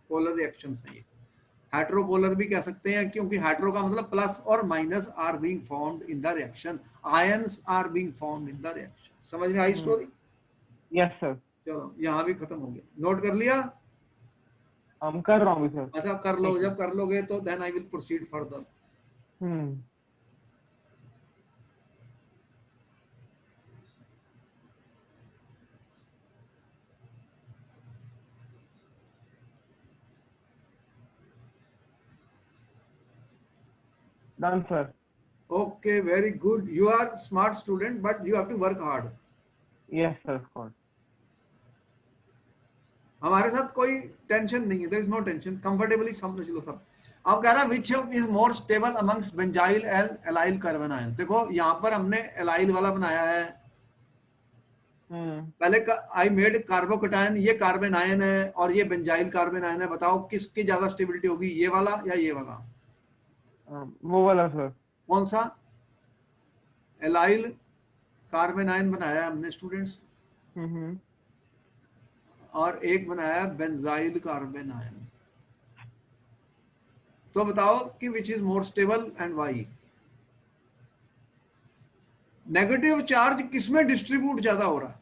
पोलर रिएक्शंस है ये। हेट्रोपोलर भी कह सकते हैं, क्योंकि हेट्रो का मतलब प्लस और minus are being formed in the reaction, ions are being formed in the reaction. समझ में आई स्टोरी? Yes sir. चलो यहाँ भी खत्म हो गया, नोट कर लिया? हम कर रहा हूँ सर। अच्छा कर लो, जब कर लोगे तो then I will proceed further. Done sir. Okay, very good, you are smart student but you have to work hard. Yes sir of course. हमारे साथ कोई टेंशन नहीं है, there is no tension, comfortably समझ लो सब। अब कह रहा है which is more stable amongst benzyl and allyl carbon ion. देखो यहाँ पर हमने एलाइल वाला बनाया है, पहले आई मेड कार्बोकटायन, ये कार्बन आयन है और ये बेंजाइल कार्बन आयन है। बताओ किसकी ज्यादा स्टेबिलिटी होगी, ये वाला या ये वाला? वो वाला सर। कौन सा? एलाइल कार्बन आयन बनाया हमने स्टूडेंट्स, और एक बनाया बेंजाइल कार्बन आयन। तो बताओ कि which is more stable and why? Negative charge किसमें डिस्ट्रीब्यूट ज्यादा हो रहा है?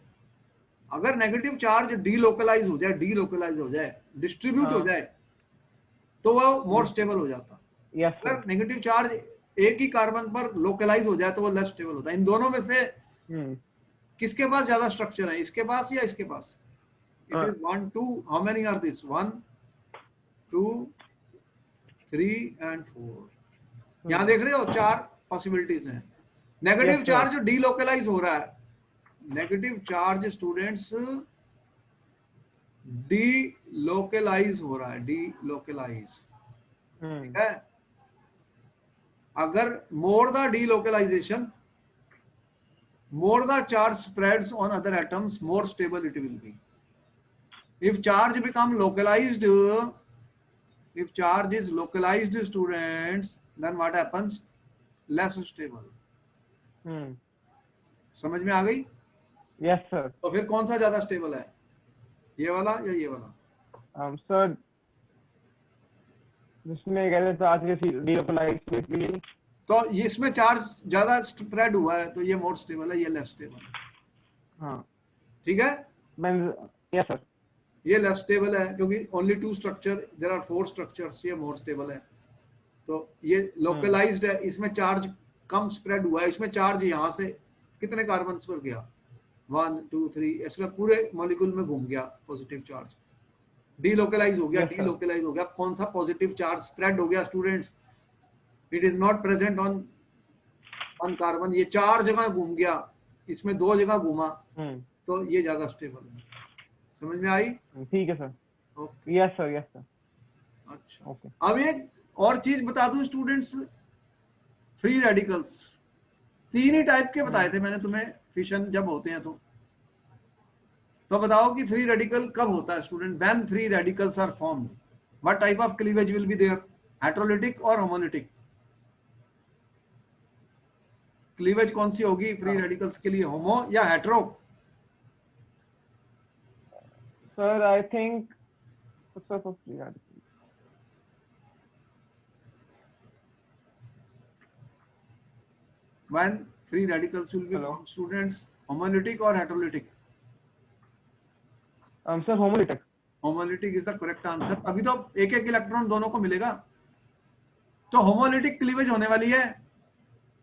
अगर नेगेटिव चार्ज डीलोकलाइज हो जाए, डीलोकलाइज हो जाए, डिस्ट्रीब्यूट हो जाए, तो वो मोर स्टेबल हो जाता। अगर नेगेटिव चार्ज एक ही कार्बन पर लोकलाइज हो जाए तो वो लेस स्टेबल होता है। इन दोनों में से किसके पास ज्यादा स्ट्रक्चर है, इसके पास या इसके पास? It is 1 2, how many are this? 1 2 3 and 4। यहां देख रहे हो 4 पॉसिबिलिटीज हैं। नेगेटिव चार्ज डीलोकलाइज हो रहा है, नेगेटिव चार्ज स्टूडेंट्स डीलोकलाइज हो रहा है, डीलोकलाइज, ठीक है? अगर more the delocalization, more the charge spreads on other atoms, more stable it will be. If charge become localized, if charge is localized students, then what happens? Less stable. समझ में आ गई? Yes sir. तो फिर कौन सा ज्यादा stable है, ये वाला या ये वाला? सर जिसमें कहते हैं चार्ज के डीलोकलाइज, तो ये इसमें चार्ज ज्यादा स्प्रेड हुआ है तो ये मोर स्टेबल है, ये लेस स्टेबल है। हाँ ठीक है? Yes sir. ये लेस स्टेबल है क्योंकि only 2 structure, there are 4 structures, ये मोर स्टेबल है। तो ये लोकलाइज्ड है, इसमें चार्ज कम स्प्रेड हुआ है, इसमें चार्ज यहाँ से कितने कार्बन पर गया? 1 2 3, इसमें पूरे मॉलिक्यूल में घूम गया पॉजिटिव चार्ज, डीलोकलाइज हो गया। डीलोकलाइज हो गया, कौन सा पॉजिटिव चार्ज स्प्रेड हो गया students? It is not present on carbon, ये 4 जगह घूम गया, इसमें 2 जगह घूमा, तो ये ज्यादा स्टेबल है। समझ में आई? ठीक है sir. Yes sir, yes sir. अच्छा ओके। अब एक और चीज बता दूं स्टूडेंट्स, फ्री रेडिकल्स 3 ही टाइप के बताए थे मैंने तुम्हें, फिशन जब होते हैं तो बताओ कि फ्री रेडिकल कब होता है student? When free radicals are formed, what type of cleavage will be there? Heterolytic और होमोलिटिक? क्लीवेज कौन सी होगी फ्री रेडिकल्स के लिए, होमो या hetero? Sir I think free radical, when free radicals will be formed students, homolytic or heterolytic? Sir homolytic. Homolytic is the correct answer. अभी तो एक एक इलेक्ट्रॉन दोनों को मिलेगा, तो होमोलिटिक क्लीवेज होने वाली है।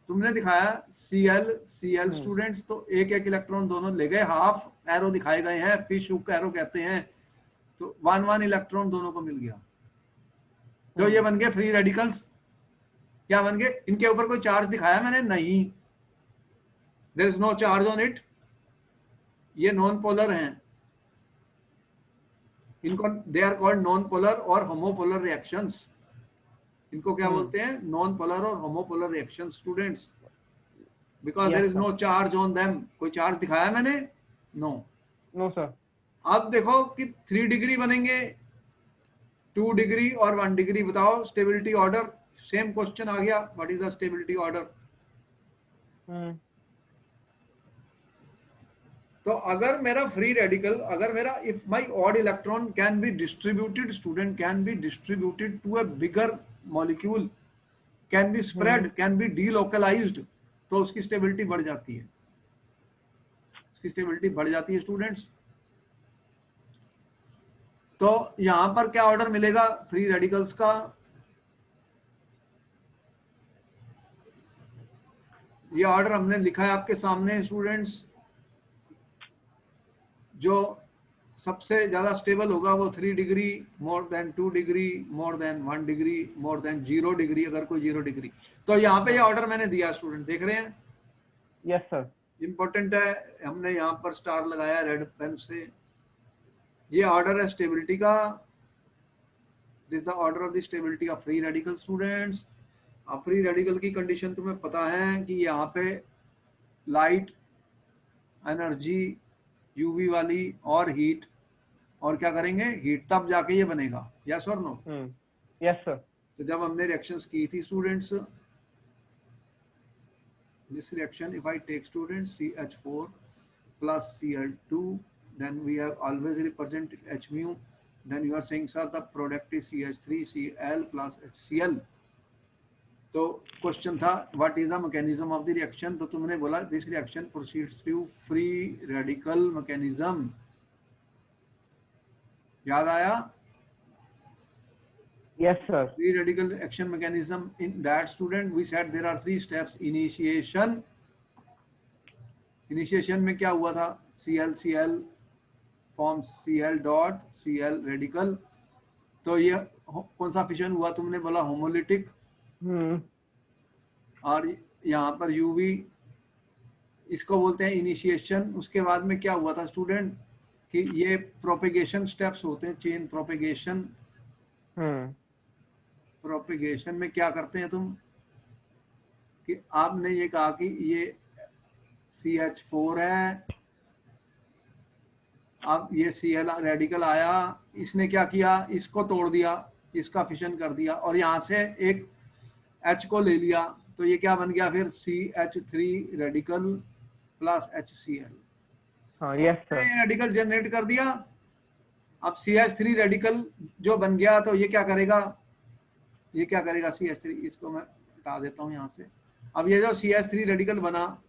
तुमने दिखाया Cl स्टूडेंट्स, तो एक एक इलेक्ट्रॉन दोनों ले गए, हाफ एरो दिखाए गए हैं, फिश हुक एरो कहते हैं, तो 1 इलेक्ट्रॉन दोनों को मिल गया। तो ये बन गए फ्री रेडिकल्स। क्या बन गए? इनके ऊपर कोई चार्ज दिखाया मैंने? नहीं, there is no charge on it, ये नॉन पोलर हैं। इनको they are called non polar और होमोपोलर रिएक्शंस। इनको क्या बोलते हैं? नॉन पोलर और homopolar reaction students, because there Yes, is sir. No charge on them. कोई चार्ज दिखाया मैंने? नो। No, sir. अब देखो कि 3 डिग्री बनेंगे, 2 डिग्री और 1 डिग्री। बताओ स्टेबिलिटी ऑर्डर। सेम क्वेश्चन आ गया, what is the stability order? Hmm. तो अगर मेरा फ्री रेडिकल, अगर मेरा if my odd electron can be distributed, student, can be distributed to a bigger molecule, can be Hmm. Spread, can be delocalized, तो उसकी stability बढ़ जाती है। उसकी स्टेबिलिटी बढ़ जाती है स्टूडेंट्स। तो यहां पर क्या ऑर्डर मिलेगा फ्री रेडिकल्स का? ये ऑर्डर हमने लिखा है आपके सामने स्टूडेंट्स। जो सबसे ज्यादा स्टेबल होगा वो 3 degree, more than 2 degree, more than 1 degree, more than 0 degree, अगर कोई 0 डिग्री। तो यहाँ पे ये ऑर्डर मैंने दिया स्टूडेंट, देख रहे हैं? Yes, sir. इंपॉर्टेंट है, हमने यहाँ पर स्टार लगाया रेड पेन से। ये ऑर्डर है स्टेबिलिटी का। This is the order of the stability of free radical students. अब फ्री रेडिकल की कंडीशन तुम्हें पता है कि यहाँ पे लाइट, एनर्जी, यूवी वाली और हीट, और क्या करेंगे? हीट, तब जाके ये बनेगा। यस और नो? Hmm. Yes, sir. तो जब हमने रिएक्शंस की थी students, this reaction, if I take students CH4 plus Cl2, then we have always represented H mu, then you are saying sir the product is CH3Cl plus HCl। तो question था what is the mechanism of the reaction, तो तुमने बोला this reaction proceeds through free radical mechanism. याद आया? Yes, sir. Free radical action mechanism, in that student we said there are 3 steps। initiation, initiation में क्या हुआ था? Cl forms Cl dot Cl radical. तो ये कौन सा फिशन हुआ? तुमने बोला होमोलिटिक। Hmm. और यहाँ पर यूवी, इसको बोलते हैं इनिशिएशन। उसके बाद में क्या हुआ था स्टूडेंट कि ये प्रोपेगेशन स्टेप्स होते हैं, चेन प्रोपेगेशन। Hmm. प्रोपेगेशन में क्या करते हैं तुम कि आपने ये कहा कि ये CH4 है, अब ये Cl रेडिकल आया, इसने क्या किया? इसको तोड़ दिया, इसका फिशन कर दिया, और यहाँ से एक H को ले लिया, तो ये क्या बन गया फिर? CH3 radical plus HCl। Yes, sir. Radical generate कर दिया। अब CH3 रेडिकल जो बन गया, तो ये क्या करेगा? ये क्या करेगा CH3? इसको मैं हटा देता हूँ यहाँ से। अब ये जो CH3 रेडिकल बना,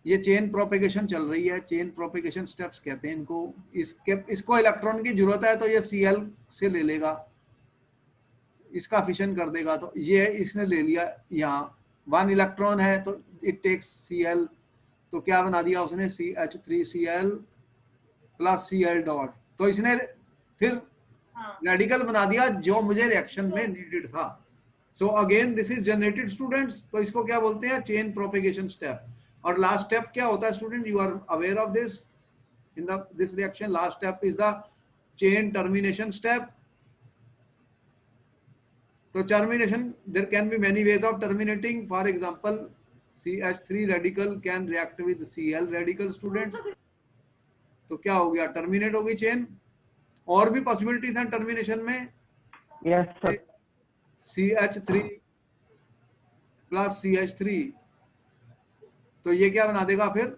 ये चेन प्रोपेगेशन चल रही है, चेन प्रोपेगेशन स्टेप्स कहते हैं इनको। इसको इलेक्ट्रॉन की जरूरत है, तो ये Cl से ले लेगा, इसका फिशन कर देगा। तो ये इसने ले लिया, यहाँ 1 इलेक्ट्रॉन है तो इट टेक्स Cl, तो क्या बना दिया उसने? CH3Cl plus Cl dot. तो इसने फिर रेडिकल बना दिया जो मुझे रिएक्शन में नीडेड था। So again this is generated students. तो इसको क्या बोलते हैं? Chain propagation step. और लास्ट स्टेप क्या होता है student? You are aware of this in the this reaction. Last step is the chain termination step. तो termination, there can be many ways of terminating. For example CH3 radical can react with Cl radical students. तो क्या हो गया? Terminate हो गई chain. और भी possibilities हैं टर्मिनेशन में। Yes, sir. CH3 plus CH3, तो ये क्या बना देगा फिर?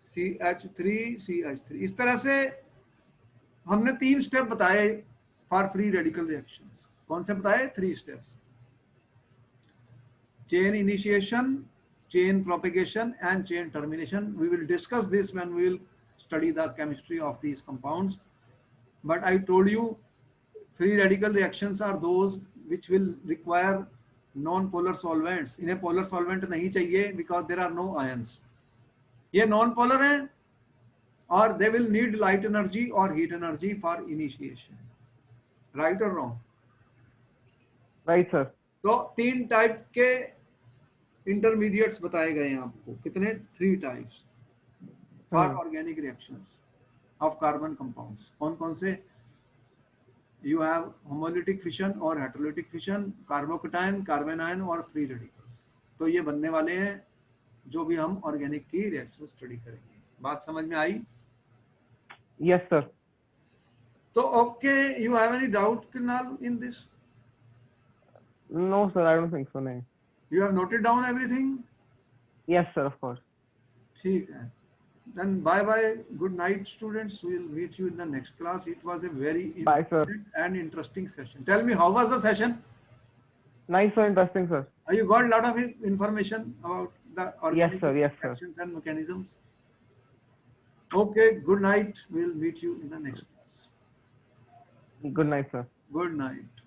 CH3। इस तरह से हमने 3 स्टेप बताए फॉर फ्री रेडिकल रिएक्शंस। कौन से बताए? 3 steps. Chain initiation, chain propagation and chain termination. We will discuss this when we will study the chemistry of these compounds. But I told you free radical reactions are those which will require non-polar solvents. इन्हें polar solvent नहीं चाहिए because there are no ions. ये non-polar हैं और they will need light energy or heat energy for initiation. Right or wrong? Right, sir. तो 3 type के intermediates बताए गए हैं आपको। कितने? 3 types for organic reactions of carbon compounds. कौन कौन से? you have homolytic fission और heterolytic fission, carbocation, carbon ion और फ्री रेडिकल्स। तो ये बनने वाले हैं जो भी हम ऑर्गेनिक की रिएक्शन स्टडी करेंगे। बात समझ में आई? Yes, sir. तो okay, you have any doubt Krunal in this? No, sir, I don't think so. No. You have noted down everything? Yes, sir, of course. ठीक है। Then bye bye. Good night, students. We'll meet you in the next class. It was a very Bye, sir. important and interesting session. Tell me, how was the session? Nice, sir. Interesting, sir. You got a lot of information about the Yes, organic sir. Yes, sir. actions and mechanisms. Okay, good night. We'll meet you in the next class. Good night, sir. Good night.